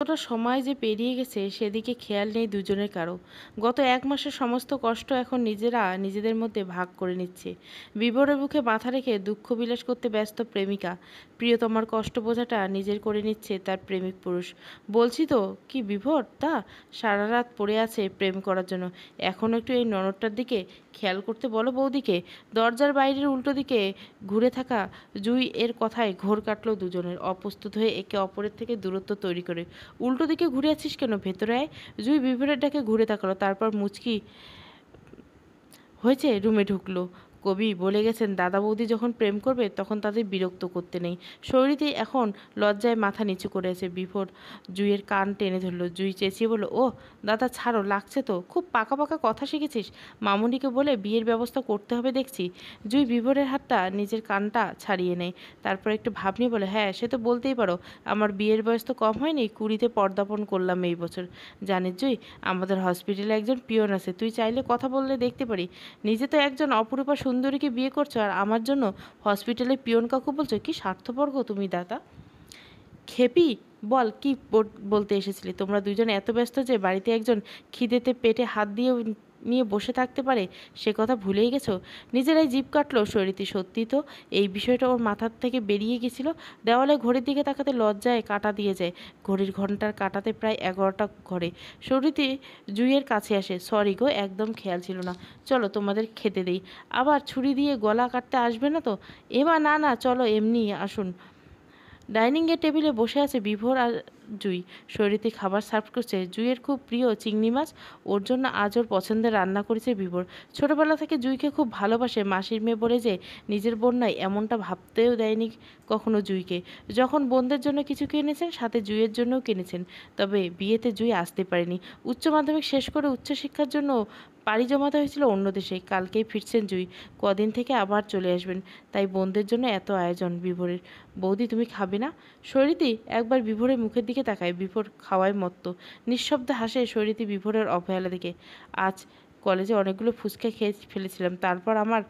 কতটা সময় যে পেরিয়ে গেছে সেদিকে খেয়াল নেই দুজনের কারো। গত ১ মাসের সমস্ত কষ্ট এখন নিজেরা নিজেদের মধ্যে ভাগ করে নিচ্ছে। বিভোরের বুকে মাথা রেখে দুঃখ বিলাস করতে ব্যস্ত প্রেমিকা। প্রিয়তমার কষ্ট বোঝাটা নিজের করে নিচ্ছে তার প্রেমিক পুরুষ। বলছি তো কি বিভোর তা সারা রাত পড়ে আছে প্রেম করার জন্য। এখন একটু এই ননদটার দিকে খেয়াল করতে বলো বৌদিকে। দরজার বাইরের উল্টো দিকে ঘুরে থাকা জুই এর কথায় ঘোর কাটল দুজনের। অপ্রস্তুত হয়ে একে অপরের থেকে দূরত্ব তৈরি করে। উল্টো দিকে ঘুরে আছিস কেন, ভেতরে আয়। জুই বিভোরের ডাকে ঘুরে তাকালো, তারপর মুচকি হয়েছে রুমে ঢুকলো। কবি বলে গেছেন দাদা বৌদি যখন প্রেম করবে তখন তাদের বিরক্ত করতে নেই। শরীরটি এখন লজ্জায় মাথা নিচু করে আছে। বিভোর জুইয়ের কান টেনে ধরলো। জুই চেঁচিয়ে বলল, ও দাদা ছাড়ো, লাগছে তো, খুব পাকা পাকা কথা শিখেছিস। মামুনিকে বলে বিয়ের ব্যবস্থা করতে হবে দেখছি। জুই বিভোরের হাতটা নিজের কানটা ছাড়িয়ে নেয়, তারপর একটু ভাব নিয়ে বলে, হ্যাঁ সে তো বলতেই পারো, আমার বিয়ের বয়স তো কম হয়নি, 20-তে পদার্পণ করলাম এই বছর। জানিস জুই, আমাদের হসপিটালে একজন পিয়ন আছে, তুই চাইলে কথা বললে দেখতে পারি। নিজে তো একজন অপরূপা সুন্দরীকে বিয়ে করছো আর আমার জন্য হসপিটালে পিয়ন কাকু বলছো, কি স্বার্থপর গো তুমি দাদা। খেপি, বল কি বলতে এসেছিলি। তোমরা দুজন এত ব্যস্ত যে বাড়িতে একজন খিদেতে পেটে হাত দিয়ে নিয়ে বসে থাকতে পারে সে কথা ভুলেই গেছো। নিজেরাই জিভ কাটলো শরীরটি। সত্যি তো এই বিষয়টা ওর মাথার থেকে বেরিয়ে গেছিল। দেওয়ালে ঘড়ির দিকে তাকাতে লজ্জায় কাটা দিয়ে যায়। ঘড়ির ঘন্টার কাটাতে প্রায় 11টা ঘরে। শরীরটি জুইয়ের কাছে আসে, সরি গো, একদম খেয়াল ছিল না, চলো তোমাদের খেতে দেই। আবার ছুরি দিয়ে গলা কাটতে আসবে না তো। এমা না না, চলো এমনি আসুন। ডাইনিংয়ের টেবিলে বসে আছে বিভোর আর জুই। শরীরতে খাবার সার্ভ করছে। জুইয়ের খুব প্রিয় চিংড়ি মাছ, ওর জন্য আজ ওর পছন্দের রান্না করেছে বিভোর। ছোটবেলা থেকে জুইকে খুব ভালোবাসে, মাসির মেয়ে বলে যে নিজের বোন নয় এমনটা ভাবতেও দেয়নি কখনো জুইকে। যখন বোনদের জন্য কিছু কিনেছেন সাথে জুইয়ের জন্যও কিনেছেন। তবে বিয়েতে জুই আসতে পারেনি। উচ্চ মাধ্যমিক শেষ করে উচ্চশিক্ষার জন্য পাড়ি জমাতে হয়েছিল অন্য দেশে। কালকেই ফিরছেন জুই, কদিন থেকে আবার চলে আসবেন। তাই বোনদের জন্য এত আয়োজন বিভোরের। বৌদি তুমি খাবে না? শরীরটি একবার বিভোরের মুখের দিকে তাকায়। বিভোর খাওয়ায় মত্ত, নিঃশব্দে হাসে শরীরটি বিভোরের অবহেলা দেখে। আজ কলেজে অনেকগুলো ফুচকা খেয়ে ফেলেছিলাম, তারপর আমার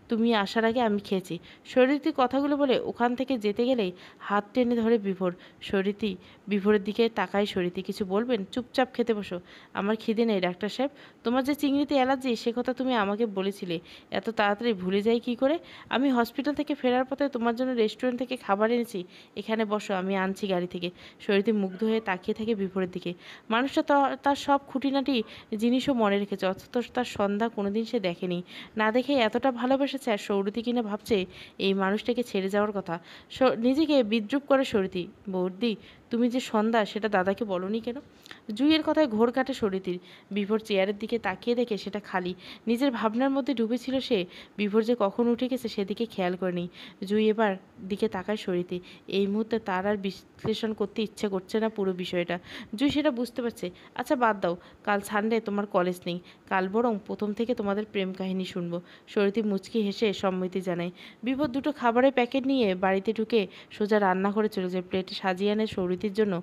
তুমি আসার আগে আমি খেয়েছি। শরীরটি কথাগুলো বলে ওখান থেকে যেতে গেলেই হাত টেনে ধরে বিভোর। শরীরটি বিভোরের দিকে তাকায়। শরীরটি কিছু বলবেন? চুপচাপ খেতে বসো। আমার খিদে নেই ডাক্তার সাহেব। তোমার যে চিংড়িতে অ্যালার্জি সে কথা তুমি আমাকে বলেছিলে, এত তাড়াতাড়ি ভুলে যাই কি করে। আমি হসপিটাল থেকে ফেরার পথে তোমার জন্য রেস্টুরেন্ট থেকে খাবার এনেছি, এখানে বসো, আমি আনছি গাড়ি থেকে। শরীরটি মুগ্ধ হয়ে তাকিয়ে থাকে বিভোরের দিকে। মানুষটা তার সব খুঁটিনাটি জিনিসও মনে রেখেছে, অথচ তার সন্ধ্যা কোনোদিন সে দেখেনি। না দেখে এতটা ভালোবেসেছে, আর সৌরতি কিনা ভাবছে এই মানুষটাকে ছেড়ে যাওয়ার কথা। নিজেকে বিদ্রুপ করে সৌরতি। বৌদি তুমি যে সন্ধ্যা সেটা দাদাকে বলনি কেন? জুইয়ের কথায় ঘোর কাটে সরিতির। বিভোর চেয়ারের দিকে তাকিয়ে দেখে সেটা খালি। নিজের ভাবনার মধ্যে ডুবেছিল সে। বিভোর যে কখন উঠে গেছে সেদিকে খেয়াল করেনি। জুই এবার দিকে তাকায় সরিতে। এই মুহূর্তে তার আর বিশ্লেষণ করতে ইচ্ছে করছে না পুরো বিষয়টা। জুই সেটা বুঝতে পারছে। আচ্ছা বাদ দাও, কাল সানডে, তোমার কলেজ নেই। কাল বরং প্রথম থেকে তোমাদের প্রেম কাহিনী শুনবো। সরিতি মুচকি হেসে সম্মতি জানায়। বিভোর দুটো খাবারের প্যাকেট নিয়ে বাড়িতে ঢুকে সোজা রান্নাঘরে চলে যায়। প্লেটে সাজিয়ে আনে সৌরিতির জন্য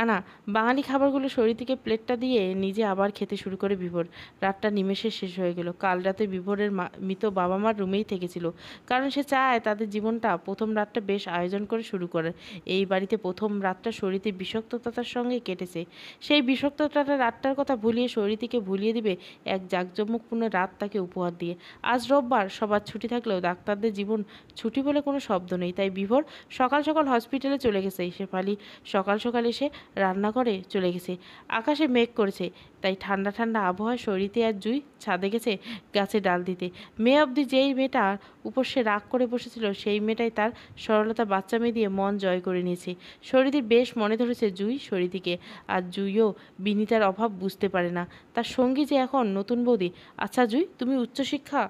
আনা বাঙালি খাবারগুলো। শরীরটিকে প্লেটটা দিয়ে নিজে আবার খেতে শুরু করে বিভোর। রাতটা নিমেষে শেষ হয়ে গেল। কাল রাতে বিভোরের মৃত বাবা মার রুমেই থেকেছিল, কারণ সে চায় তাদের জীবনটা প্রথম রাতটা বেশ আয়োজন করে শুরু করে। এই বাড়িতে প্রথম রাতটা শরীরটি বিষাক্ততার সঙ্গে কেটেছে। সেই বিষাক্ততার রাতটার কথা ভুলিয়ে শরীরটিকে ভুলিয়ে দিবে এক জাঁকজমকপূর্ণ রাত তাকে উপহার দিয়ে। আজ রোববার, সবার ছুটি থাকলেও ডাক্তারদের জীবন ছুটি বলে কোনো শব্দ নেই। তাই বিভোর সকাল সকাল হসপিটালে চলে গেছে। শেফালি সকাল সকাল এসে রান্নাঘরে চলে গেছে। আকাশে মেঘ করেছে, তাই ঠান্ডা ঠান্ডা আবহাওয়ায় সরিতে আর জুই ছাদে গেছে গাছে ডাল দিতে। মেয়ে অবধি যেই মেয়েটার উপর সে রাগ করে বসেছিল সেই মেয়েটাই তার সরলতা বাচ্চা মেয়ে দিয়ে মন জয় করে নিয়েছে। সরিতির বেশ মনে ধরেছে জুই সরিতিকে। আর জুইও বিনীতার অভাব বুঝতে পারে না। তার সঙ্গী যে এখন নতুন বৌদি। আচ্ছা জুই, তুমি উচ্চশিক্ষা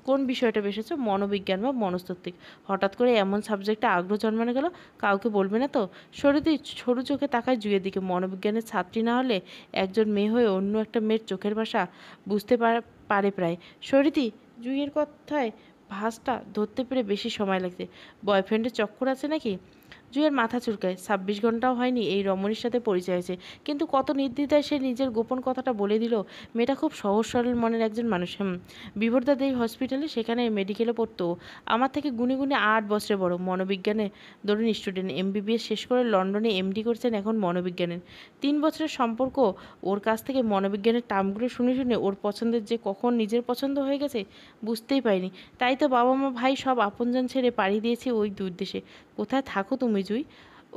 কোন বিষয়টা বেসেছো, মনোবিজ্ঞান বা মনস্তাত্ত্বিক? হঠাৎ করে এমন সাবজেক্টে আগ্রহ জন্মানো গেল, কাউকে বলবে না তো? সরিতে সরু চোখে তাকায় জুইয়ের দিকে। মনোবিজ্ঞানের ছাত্রী না হলে একজন মেয়ে হয়ে অন্য একটা মেয়ের চোখের ভাষা বুঝতে পারে প্রায়। সরিতি জুইয়ের কথায় ভাঁজটা ধরতে পেরে বেশি সময় লাগছে। বয়ফ্রেন্ডের চক্কর আছে নাকি? জুইয়ের মাথা চুলকায়। 26 ঘন্টাও হয়নি এই রমণীর সাথে পরিচয় হয়েছে, কিন্তু কত নির্দ্বিধায় সে নিজের গোপন কথাটা বলে দিল। মেয়েটা খুব সহজ সরল মনের একজন মানুষ। বিবরদা দেই হসপিটালে, সেখানে মেডিকেলে পড়তো। আমার থেকে গুনে গুনে 8 বছরে বড়। মনোবিজ্ঞানে দরুন স্টুডেন্ট, MBBS শেষ করে লন্ডনে MD করছেন এখন মনোবিজ্ঞানের। 3 বছরের সম্পর্ক। ওর কাছ থেকে মনোবিজ্ঞানের টার্মগুলো শুনে শুনে ওর পছন্দের যে কখন নিজের পছন্দ হয়ে গেছে বুঝতেই পারিনি। তাই তো বাবা মা ভাই সব আপনজন ছেড়ে পাড়ি দিয়েছি ওই দূর দেশে। কোথায় থাকো তুমি জুই?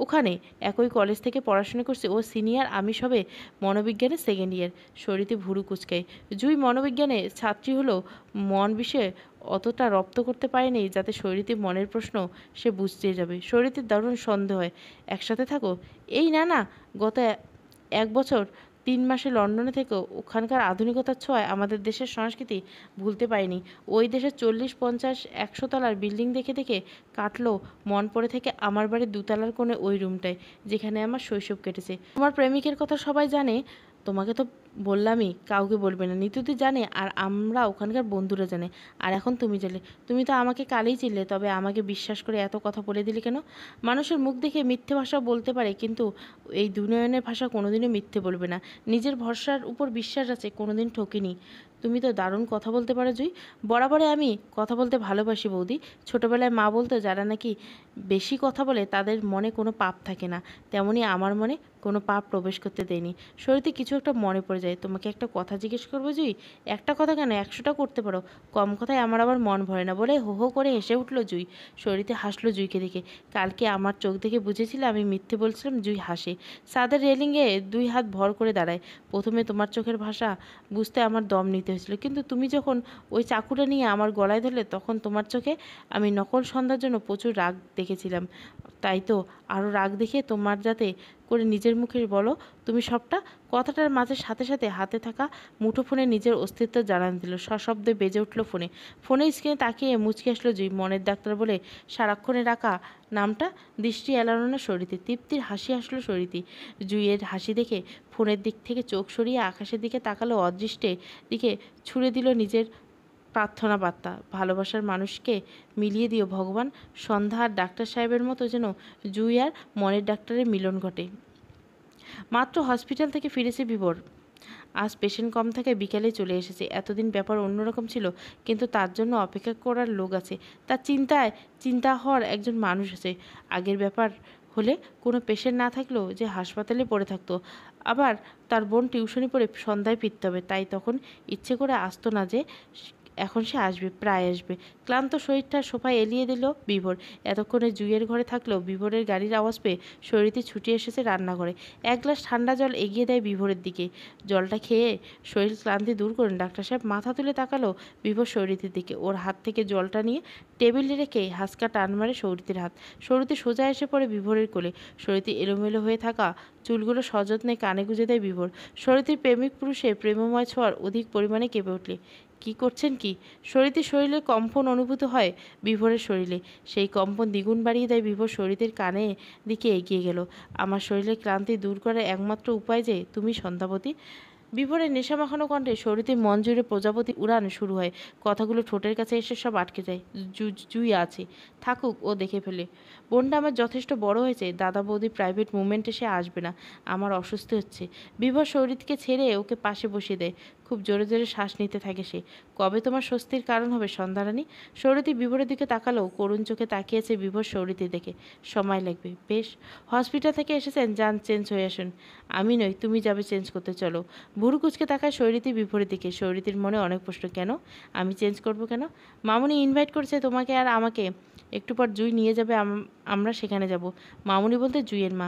ওখানে। একই কলেজ থেকে পড়াশোনা করছে। ও সিনিয়র, আমি সবে মনোবিজ্ঞানের সেকেন্ড ইয়ার। শরীরে ভুরু কুচকায়। জুই মনোবিজ্ঞানে ছাত্রী হলেও মন বিষয়ে অতটা রপ্ত করতে পারেনি যাতে শরীরের মনের প্রশ্ন সে বুঝতে যাবে। শরীরের দারুণ সন্দেহ হয়। একসাথে থাকো? এই না না, গত 1 বছর 3 মাসে লন্ডনে থেকেও ওখানকার আধুনিকতার ছোঁয়ায় আমাদের দেশের সংস্কৃতি ভুলতে পারিনি। ওই দেশের 40, 50, 100 তলার বিল্ডিং দেখে দেখে কাটলো মন পড়ে থেকে আমার বাড়ির 2 তলার কোণে ওই রুমটায়, যেখানে আমার শৈশব কেটেছে। তোমার প্রেমিকের কথা সবাই জানে। তোমাকে তো বললামই কাউকে বলবে না। নিতুতি জানে, আর আমরা ওখানকার বন্ধুরা জানে। আর এখন তুমি জানলে। তুমি তো আমাকে কালই চিনলে, তবে আমাকে বিশ্বাস করে এত কথা বলে দিলে কেন? মানুষের মুখ দেখে মিথ্যে ভাষা বলতে পারে, কিন্তু এই দুনয়নের ভাষা কোনোদিনও মিথ্যে বলবে না। নিজের ভরসার উপর বিশ্বাস আছে, কোনোদিন ঠকিনি। তুমি তো দারুণ কথা বলতে পারো জুই। বরাবরই আমি কথা বলতে ভালোবাসি বৌদি। ছোটবেলায় মা বলতো যারা নাকি বেশি কথা বলে তাদের মনে কোনো পাপ থাকে না, তেমনি আমার মনে কোনো পাপ প্রবেশ করতে দেয়নি। শরীরে কিছু একটা মনে পড়ে যায়। তোমাকে একটা কথা জিজ্ঞেস করবো জুই? একটা কথা কেন, 100টা করতে পারো। কম কথায় আমার আবার মন ভরে না বলে হো হো করে হেসে উঠলো জুই। শরীরে হাসলো জুইকে দেখে। কালকে আমার চোখ দেখে বুঝেছিলে আমি মিথ্যে বলছিলাম? জুই হাসে। ছাদের রেলিংয়ে 2 হাত ভর করে দাঁড়ায়। প্রথমে তোমার চোখের ভাষা বুঝতে আমার দম নিতে হয়েছিল, কিন্তু তুমি যখন ওই চাকুটা নিয়ে আমার গলায় ধরলে তখন তোমার চোখে আমি নকল সন্ধ্যার জন্য প্রচুর রাগ দেখেছিলাম। তাই তো আরও রাগ দেখে তোমার যাতে করে নিজের মুখে বলো তুমি সবটা। কথাটার মাঝে সাথে সাথে হাতে থাকা মুঠোফোনে নিজের অস্তিত্ব জানান দিল। সশব্দে বেজে উঠল ফোনে। ফোনের স্ক্রিনে তাকিয়ে মুচকে আসলো জুই। মনের ডাক্তার বলে সারাক্ষণে রাখা নামটা দৃষ্টি এড়ানো না শরীরে। তৃপ্তির হাসি আসলো শরীরে। জুইয়ের হাসি দেখে ফোনের দিক থেকে চোখ সরিয়ে আকাশের দিকে তাকালো। অদৃষ্টে দিকে ছুড়ে দিল নিজের প্রার্থনা বার্তা। ভালোবাসার মানুষকে মিলিয়ে দিও ভগবান। সন্ধ্যা আর ডাক্তার সাহেবের মতো যেন জুই আর মনের ডাক্তারের মিলন ঘটে। মাত্র হসপিটাল থেকে ফিরেছে বিভোর। আজ পেশেন্ট কম থাকে, বিকেলে চলে এসেছে। এতদিন ব্যাপার অন্যরকম ছিল, কিন্তু তার জন্য অপেক্ষা করার লোক আছে। তার চিন্তা হওয়ার একজন মানুষ আছে। আগের ব্যাপার হলে কোনো পেশেন্ট না থাকলেও যে হাসপাতালে পড়ে থাকতো। আবার তার বোন টিউশনি পড়ে সন্ধ্যায় ফিরতে হবে, তাই তখন ইচ্ছে করে আসতো না যে এখন সে আসবে, প্রায় আসবে। ক্লান্ত শরীরটা সোফায় এলিয়ে দিল বিভোর। এতক্ষণে জুইয়ের ঘরে থাকলেও বিভোরের গাড়ির আওয়াজ পেয়ে শরীরটি ছুটে এসেছে রান্নাঘরে। 1 গ্লাস ঠান্ডা জল এগিয়ে দেয় বিভোরের দিকে। জলটা খেয়ে শরীর ক্লান্তি দূর করেন। ডাক্তার সাহেব মাথা তুলে তাকালো বিভোর শরীরের দিকে। ওর হাত থেকে জলটা নিয়ে টেবিলে রেখে হাসকা টান মারে শরীরের হাত। শরীরটি সোজা এসে পড়ে বিভোরের কোলে। শরীরটি এলোমেলো হয়ে থাকা চুলগুলো সযত্নে কানে গুঁজে দেয় বিভোর। শরীরটির প্রেমিক পুরুষের প্রেমময় ছোঁয়ার অধিক পরিমাণে কেঁপে উঠলে। কি করছেন কি? শরীরে কম্পন অনুভূত হয় বিভোরের শরীরে। সেই কম্পন দ্বিগুণ বাড়িয়ে দেয় বিভোর শরীরের কানে দিকে এগিয়ে গেল। আমার শরীরের ক্লান্তি দূর করার একমাত্র উপায় যে তুমি সন্ধ্যাবতী। বিভোরের নেশা মাখানো কণ্ঠে শরীরে মন জুড়ে প্রজাপতি উড়ান শুরু হয়। কথাগুলো ঠোঁটের কাছে এসে সব আটকে যায়। জুই আছে, থাকুক, ও দেখে ফেলে। বোনটা আমার যথেষ্ট বড় হয়েছে। দাদা বৌদি প্রাইভেট মুভমেন্টে সে আসবে না। আমার অস্বস্তি হচ্ছে। বিভোর শরীরকে ছেড়ে ওকে পাশে বসিয়ে দেয়। খুব জোরে জোরে শ্বাস নিতে থাকে সে। কবে তোমার স্বস্তির কারণ হবে সন্ধ্যারানী? সৌরতী বিভোরের দিকে তাকালো। করুণ চোখে তাকিয়েছে বিভোর সৌরতী দেখে। সময় লাগবে। বেশ, হসপিটাল থেকে এসেছেন, যান চেঞ্জ হয়ে আসুন। আমি নই, তুমি যাবে চেঞ্জ করতে, চলো। ভুরু কুচকে তাকায় শৈরীতি বিপরীত দিকে। শৈরীতির মনে অনেক প্রশ্ন। কেন? আমি চেঞ্জ করব কেন? মামুনি ইনভাইট করছে তোমাকে আর আমাকে। একটু পর জুই নিয়ে যাবে, আমরা সেখানে যাব। মামুনি বলতে জুইয়ের মা।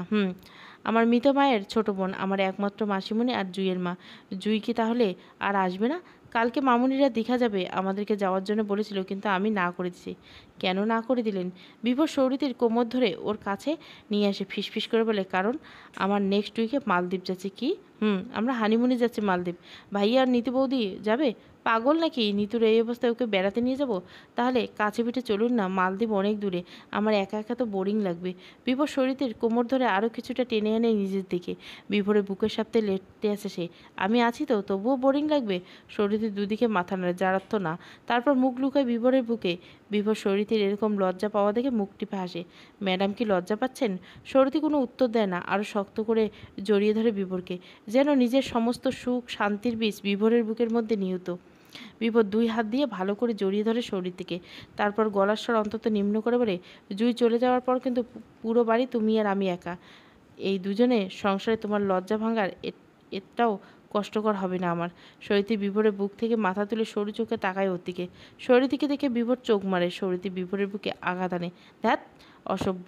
আমার মৃত মায়ের ছোট বোন, আমার একমাত্র মাসিমণি আর জুইয়ের মা। জুই কি তাহলে আর আসবে না? কালকে মামুনিরা দীঘা যাবে, আমাদেরকে যাওয়ার জন্য বলেছিল, কিন্তু আমি না করে দিয়েছি। কেন না করে দিলেন? বিভোর সৌরীতির কোমর ধরে ওর কাছে নিয়ে আসে ফিসফিস করে বলে, কারণ আমার নেক্সট উইকে মালদ্বীপ যাচ্ছে। কি? আমরা হানিমুনে যাচ্ছি মালদ্বীপ। ভাইয়া আর নীতু বৌদি যাবে? পাগল নাকি? নিতুর এই অবস্থায় ওকে বেড়াতে নিয়ে যাব? তাহলে কাছে পিঠে চলুন না, মালদ্বীপ অনেক দূরে। আমার একা একা তো বোরিং লাগবে। বিভোর শরীরের কোমর ধরে আরও কিছুটা টেনে আনে নিজের দিকে। বিভোরের বুকের সাথে লেটে আছে সে। আমি আছি তো, তবুও বোরিং লাগবে? শরীরের দুদিকে মাথা নাড়ে, জারাত্ম না। তারপর মুখ লুকায় বিভোরের বুকে। বিভোর সৌরিতির এরকম লজ্জা পাওয়া দেখে মুখ টিপে হাসে। ম্যাডাম কি লজ্জা পাচ্ছেন? সৌরিতি কোনো উত্তর দেয় না, আরও শক্ত করে জড়িয়ে ধরে বিভোরকে, যেন নিজের সমস্ত সুখ শান্তির বীজ বিভোরের বুকের মধ্যে নিহিত। বিভোর 2 হাত দিয়ে ভালো করে জড়িয়ে ধরে সৌরিতিকে, তারপর গলার স্বর অন্তত নিম্ন করে বলে, জুই চলে যাওয়ার পর কিন্তু পুরো বাড়ি তুমি আর আমি একা। এই দুজনে সংসারে তোমার লজ্জা ভাঙার এটাও কষ্টকর হবে না আমার। সৌরিতি বিভোরের বুক থেকে মাথা তুলে সরু চোখে তাকায় ওর দিকে। সৌরিতিকে দেখে বিভোর চোখ মারে। সৌরিতি বিভোরের বুকে আঘাত আনে। ধ্যাত, অসভ্য।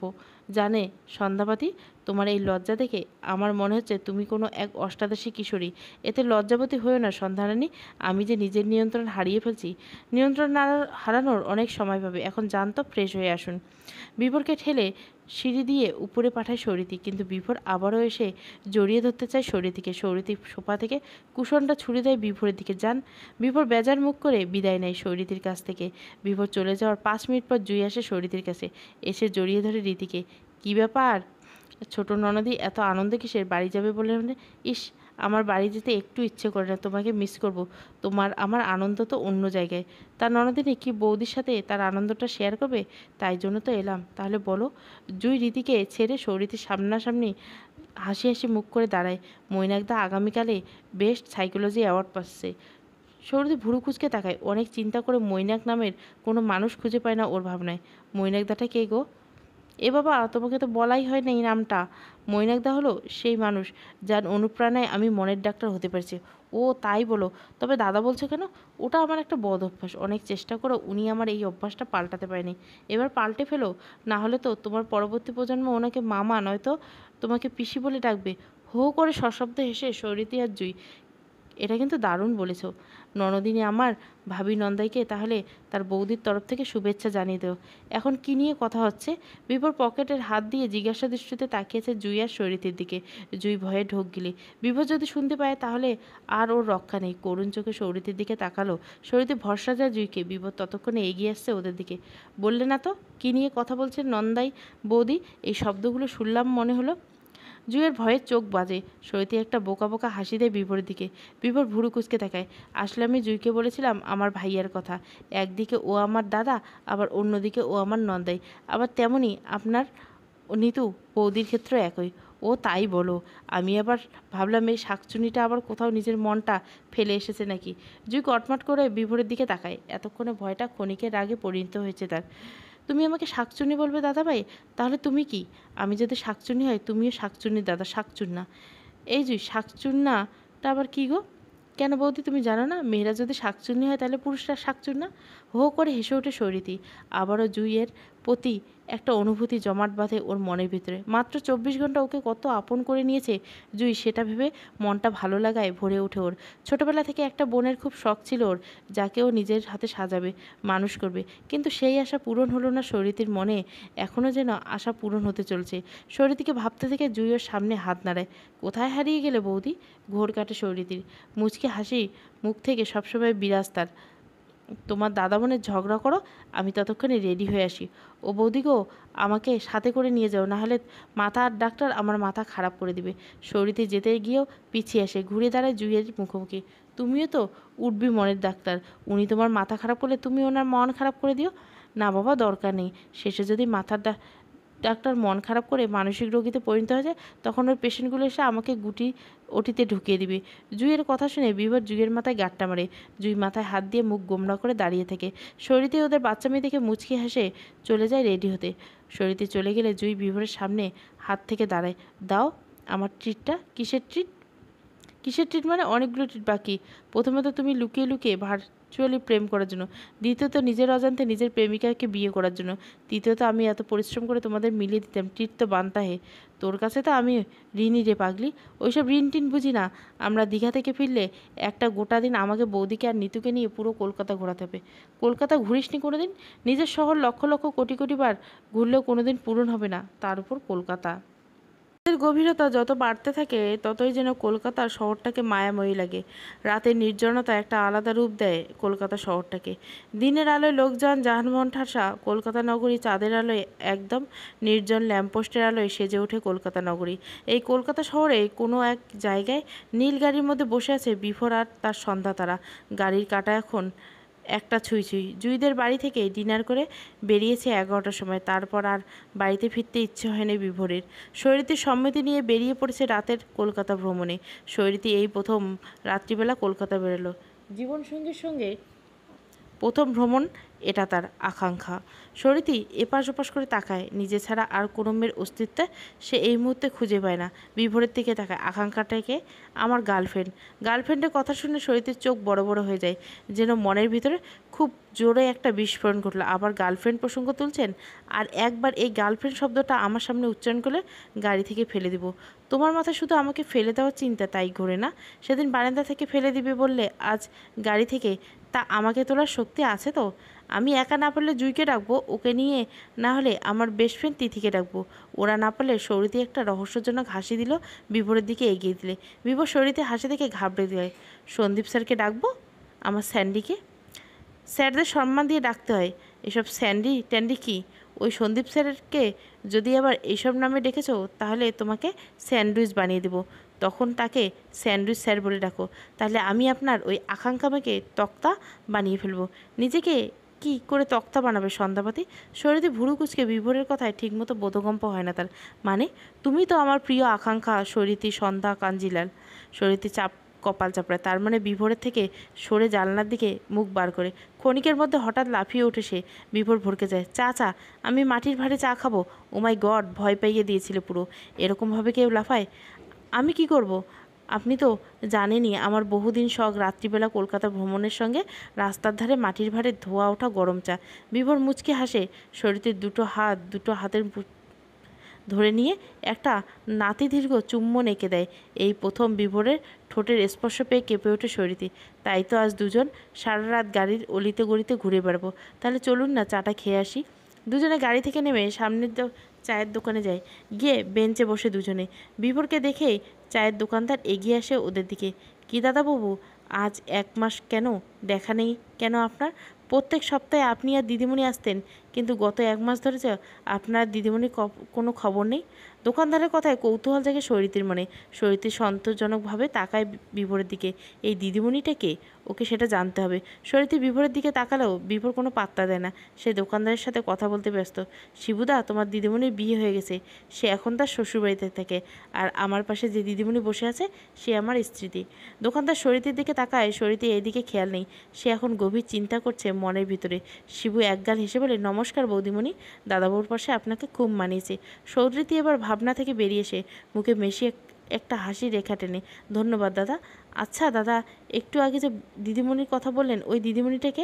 জানে সন্ধ্যাপাতি, তোমার এই লজ্জা দেখে আমার মনে হচ্ছে তুমি কোনো এক অষ্টাদশী কিশোরী। এতে লজ্জাবতী হয়েও না সন্ধ্যারানী, আমি যে নিজের নিয়ন্ত্রণ হারিয়ে ফেলছি। নিয়ন্ত্রণ হারানোর অনেক সময় পাবে, এখন জানতো ফ্রেশ হয়ে আসুন। বিভোরকে ঠেলে সিঁড়ি দিয়ে উপরে পাঠায় সৌরিতি, কিন্তু বিভোর আবারও এসে জড়িয়ে ধরতে চায় সৌরিতিকে। সৌরিতি সোফা থেকে কুশনটা ছুড়ে দেয় বিভোরের দিকে। যান। বিভোর বেজার মুখ করে বিদায় নেয় সৌরিতির কাছ থেকে। বিভোর চলে যাওয়ার 5 মিনিট পর জুই আসে সৌরিতির কাছে, এসে জড়িয়ে ধরে রীতিকে। কী ব্যাপার ছোট ননদি, এত আনন্দ কিসের? বাড়ি যাবে বলে? ইস, আমার বাড়ি যেতে একটু ইচ্ছে করে না, তোমাকে মিস করব। আমার আনন্দ তো অন্য জায়গায়। তার ননদিনী কি বৌদির সাথে তার আনন্দটা শেয়ার করবে? তাই জন্য তো এলাম। তাহলে বলো। জুই রীতিকে ছেড়ে সৌরিতির সামনাসামনি হাসি হাসি মুখ করে দাঁড়ায়। মৈনাকদা আগামীকালে বেস্ট সাইকোলজি অ্যাওয়ার্ড পাচ্ছে। সৌরিতি ভুরু কুঁচকে তাকায়। অনেক চিন্তা করে মৈনাক নামের কোনো মানুষ খুঁজে পায় না ওর ভাবনায়। মৈনাকদাটা কে গো? এ বাবা, তোমাকে তো বলাই হয় না এই নামটা। মৈনাকদা হলো সেই মানুষ যার অনুপ্রেরণায় আমি মনের ডাক্তার হতে পারছি। ও তাই বলো? তবে দাদা বলছো কেন? ওটা আমার একটা বদ অভ্যাস। অনেক চেষ্টা করে উনি আমার এই অভ্যাসটা পাল্টাতে পারেনি। এবার পাল্টে ফেলো, না হলে তো তোমার পরবর্তী প্রজন্ম ওনাকে মামা নয়তো তোমাকে পিসি বলে ডাকবে। হো করে সশব্দে হেসে সৌরিতি আর জুই, এটা কিন্তু দারুণ বলেছ ননদিনী আমার। ভাবি নন্দাইকে তাহলে তার বৌদির তরফ থেকে শুভেচ্ছা জানিয়ে দেও। এখন কি নিয়ে কথা হচ্ছে? বিভোর পকেটের হাত দিয়ে জিজ্ঞাসা দৃষ্টিতে তাকিয়েছে জুই আর সৌরিতির দিকে। জুই ভয়ে ঢোক গিলে। বিভোর যদি শুনতে পায় তাহলে আর ওর রক্ষা নেই। করুণ চোখে সৌরিতির দিকে তাকালো। সৌরিতি ভরসা যায় জুইকে। বিভোর ততক্ষণে এগিয়ে আসছে ওদের দিকে। বললে না তো কি নিয়ে কথা বলছেন নন্দাই বৌদি? এই শব্দগুলো শুনলাম মনে হলো। জুইয়ের ভয়ের চোখ বাজে। সৈতি একটা বোকা বোকা হাসি দেয় বিভোরের দিকে। বিভোর ভুরু কুঁচকে তাকায়। আসলে আমি জুইকে বলেছিলাম আমার ভাইয়ার কথা। একদিকে ও আমার দাদা, আবার অন্যদিকে ও আমার নন্দাই। আবার তেমনই আপনার নিতু বৌদির ক্ষেত্রে একই। ও তাই বলো। আমি আবার ভাবলাম এই শাকচুনিটা আবার কোথাও নিজের মনটা ফেলে এসেছে নাকি। জুই কটমট করে বিভোরের দিকে তাকায়। এতক্ষণে ভয়টা ক্ষণিকের রাগে পরিণত হয়েছে তার। তুমি আমাকে শাকচুন্নি বলবে দাদাভাই? তাহলে তুমি কি? আমি যদি শাকচুন্নি হয় তুমিও শাকচুন্নির দাদা, শাকচুন্না। এই যে শাকচুন্নাটা আবার কী গো? কেন বৌদি তুমি জানো না? মেয়েরা যদি শাকচুন্নি হয় তাহলে পুরুষরা শাকচুন্না। হো করে হেসে ওঠে সৌরিতি। আবারও জুইয়ের প্রতি একটা অনুভূতি জমাট বাঁধে ওর মনের ভিতরে। মাত্র 24 ঘন্টা ওকে কত আপন করে নিয়েছে জুই, সেটা ভেবে মনটা ভালো লাগায় ভরে ওঠে ওর। ছোটবেলা থেকে একটা বোনের খুব শখ ছিল ওর, যাকে ও নিজের হাতে সাজাবে, মানুষ করবে। কিন্তু সেই আশা পূরণ হলো না সৌরিতির মনে। এখনও যেন আশা পূরণ হতে চলছে। সৌরিতিকে ভাবতে থেকে জুই ওর সামনে হাত নাড়ায়। কোথায় হারিয়ে গেলে বৌদি? ঘোর কাটে সৌরিতির। মুচকি হাসি মুখ থেকে সবসময় বিরাজ তার। তোমার দাদা বোনের ঝগড়া করো, আমি ততক্ষণে রেডি হয়ে আসি। ও বৌদি গো, আমাকে সাথে করে নিয়ে যাও, নাহলে মাথা আর ডাক্তার আমার মাথা খারাপ করে দিবে। সৌরিতি যেতে গিয়েও পিছিয়ে আসে, ঘুরে দাঁড়ায় জুইয়ের মুখোমুখি। তুমিও তো উঠবি মনের ডাক্তার। উনি তোমার মাথা খারাপ করলে তুমি ওনার মন খারাপ করে দিও। না বাবা, দরকার নেই। শেষে যদি মাথার ডাক্তার মন খারাপ করে মানসিক রোগীতে পরিণত হয়ে যায়, তখন ওর পেশেন্টগুলো এসে আমাকে ওটিতে ঢুকিয়ে দিবে। জুইয়ের কথা শুনে বিভোর জুইয়ের মাথায় গাঁটটা মারে। জুই মাথায় হাত দিয়ে মুখ গোমড়া করে দাঁড়িয়ে থাকে। সরিতে ওদের বাচ্চা মেয়ে দেখে মুচকি হেসে চলে যায় রেডি হতে। সরিতে চলে গেলে জুই বিভোরের সামনে হাত থেকে দাঁড়ায়। দাও আমার ট্রিটটা। কিসের ট্রিট? কিসের ট্রিট মানে? অনেকগুলো ট্রিট বাকি। প্রথমত তুমি লুকিয়ে লুকিয়ে ভার্চুয়ালি প্রেম করার জন্য, দ্বিতীয়ত নিজের অজান্তে নিজের প্রেমিকাকে বিয়ে করার জন্য, তৃতীয়ত আমি এত পরিশ্রম করে তোমাদের মিলিয়ে দিতাম। ট্রিট তো বানতা হে। তোর কাছে তো আমি ঋণী রে পাগলি। ওইসব ঋণ টিন বুঝি না। আমরা দীঘা থেকে ফিরলে একটা গোটা দিন আমাকে বৌদিকে আর নিতুকে নিয়ে পুরো কলকাতা ঘোরাতে হবে। কলকাতা ঘুরিসনি কোনো দিন? নিজের শহর লক্ষ লক্ষ কোটি কোটি বার ঘুরলেও কোনো দিন পূরণ হবে না, তার উপর কলকাতা। এর গভীরতা যত বাড়তে থাকে ততই যেন কলকাতার শহরটাকে মায়াময়ী লাগে। রাতের নির্জনতা একটা আলাদা রূপ দেয় কলকাতা শহরটাকে। দিনের আলোয় লোকজন যানবাহন ঠাসা কলকাতা নগরী চাঁদের আলোয় একদম নির্জন, ল্যাম্পপোস্টের আলোয় সেজে ওঠে কলকাতা নগরী। এই কলকাতা শহরে কোনো এক জায়গায় নীল গাড়ির মধ্যে বসে আছে বিভোর আর তার সন্ধ্যা তারা। গাড়ির কাঁটা এখন একটা ছুঁই ছুঁই। জুইদের বাড়ি থেকে ডিনার করে বেরিয়েছে 11টার সময়। তারপর আর বাড়িতে ফিরতে ইচ্ছে হয়নি বিভোরের। শৈরীতির সম্মতি নিয়ে বেরিয়ে পড়েছে রাতের কলকাতা ভ্রমণে। শৈরীতি এই প্রথম রাত্রিবেলা কলকাতা বেরোলো। জীবনসঙ্গীর সঙ্গে প্রথম ভ্রমণ, এটা তার আকাঙ্ক্ষা। শরীরটি এপাশ ওপাশ করে তাকায়। নিজে ছাড়া আর কোনো মেয়ের অস্তিত্বে সে এই মুহূর্তে খুঁজে পায় না। বিভোরের দিকে তাকায়। আকাঙ্ক্ষাটাকে আমার গার্লফ্রেন্ডের কথা শুনে শরীরের চোখ বড় বড় হয়ে যায়, যেন মনের ভিতরে খুব জোরে একটা বিস্ফোরণ ঘটলো। আবার গার্লফ্রেন্ড প্রসঙ্গ তুলছেন? আর একবার এই গার্লফ্রেন্ড শব্দটা আমার সামনে উচ্চারণ করলে গাড়ি থেকে ফেলে দিব। তোমার মাথায় শুধু আমাকে ফেলে দেওয়ার চিন্তা, তাই ঘোরে না? সেদিন বারান্দা থেকে ফেলে দিবে বললে, আজ গাড়ি থেকে, তা আমাকে তোলার শক্তি আছে তো? আমি একা না পারলে জুইকে ডাকবো, ওকে নিয়ে না হলে আমার বেস্ট ফ্রেন্ড তিথিকে ডাকবো। ওরা না পারলে সৌরিতে একটা রহস্যজনক হাসি দিল, বিভোরের দিকে এগিয়ে দিলে। বিভোর সৌরিতে হাসি দেখে ঘাবড়ে দিলে। সন্দীপ স্যারকে ডাকবো? আমার স্যান্ডিকে? স্যারদের সম্মান দিয়ে ডাকতে হয়। এসব স্যান্ডি ট্যান্ডি কি? ওই সন্দীপ স্যারকে যদি আবার এইসব নামে ডেকেছো, তাহলে তোমাকে স্যান্ডউইচ বানিয়ে দেবো। তখন তাকে স্যান্ডউইচ স্যার বলে ডাকো। তাহলে আমি আপনার ওই আকাঙ্ক্ষা মেয়েকে তক্তা বানিয়ে ফেলবো। নিজেকে কি করে তক্তা বানাবে সন্ধ্যাপাতি? শরীরে ভুরু কুচকে বিভোরের কথায় ঠিকমতো বোধগম্প হয় না তার। মানে, তুমি তো আমার প্রিয় আকাঙ্ক্ষা শরীতি সন্ধ্যা কাঞ্জিলাল। শরীতি কপাল চাপড়ায়। তার মানে বিভোরের থেকে সরে জানলার দিকে মুখ বার করে। ক্ষণিকের মধ্যে হঠাৎ লাফিয়ে ওঠে সে। বিভোর ভরকে যায়। চা চা, আমি মাটির ভাঁড়ে চা খাবো? ও মাই গড, ভয় পাইয়ে দিয়েছিলে পুরো। এরকমভাবে কেউ লাফায়? আমি কি করব? আপনি তো জানেনই আমার বহুদিন শখ রাত্রিবেলা কলকাতা ভ্রমণের সঙ্গে রাস্তার ধারে মাটির ভাঁড়ে ধোয়া ওঠা গরম চা। বিভোর মুচকি হাসে। শরীরের দুটো হাতের ধরে নিয়ে একটা নাতিদীর্ঘ চুম্বন এঁকে দেয়। এই প্রথম বিভোরের ঠোঁটের স্পর্শ পেয়ে কেঁপে ওঠে শরীরটি। তাই তো আজ দুজন সারা রাত গাড়ির অলিতে গলিতে ঘুরে বেড়াবো। তাহলে চলুন না চাটা খেয়ে আসি। দুজনে গাড়ি থেকে নেমে সামনের চায়ের দোকানে যায়। গিয়ে বেঞ্চে বসে দুজনে। বিভোরকে দেখেই চায়ের দোকানদার এগিয়ে আসে ওদের দিকে। কি দাদাবাবু, আজ 1 মাস কেন দেখা নেই কেন আপনার? প্রত্যেক সপ্তাহে আপনি আর দিদিমণি আসতেন, কিন্তু গত 1 মাস ধরে যে আপনার দিদিমণির কোনো খবর নেই। দোকানদারের কথায় কৌতূহল জাগে শরীরের মনে। শরীর সন্তোষজনকভাবে তাকায় বিভোরের দিকে। এই দিদিমণিটা কে? ওকে সেটা জানতে হবে। শরীর বিভোরের দিকে তাকালেও বিভোর কোনো পাত্তা দেয় না। সে দোকানদারের সাথে কথা বলতে ব্যস্ত। শিবুদা, তোমার দিদিমণির বিয়ে হয়ে গেছে। সে এখন তার শ্বশুরবাড়িতে থাকে। আর আমার পাশে যে দিদিমণি বসে আছে, সে আমার স্ত্রী। দোকানদার শরীরের দিকে তাকায়। শরীরে এদিকে খেয়াল নেই। সে এখন গভীর চিন্তা করছে মনের ভিতরে। শিবু একগাল হেসে বলে, নমস্কার বৌদিমণি, দাদাবউর পাশে আপনাকে খুব মানিয়েছে। সৌধৃতি এবার ভাবনা থেকে বেরিয়ে এসে মুখে মেশিয়ে একটা হাসি রেখা টেনে, ধন্যবাদ দাদা। আচ্ছা দাদা, একটু আগে যে দিদিমণির কথা বললেন, ওই দিদিমণিটাকে?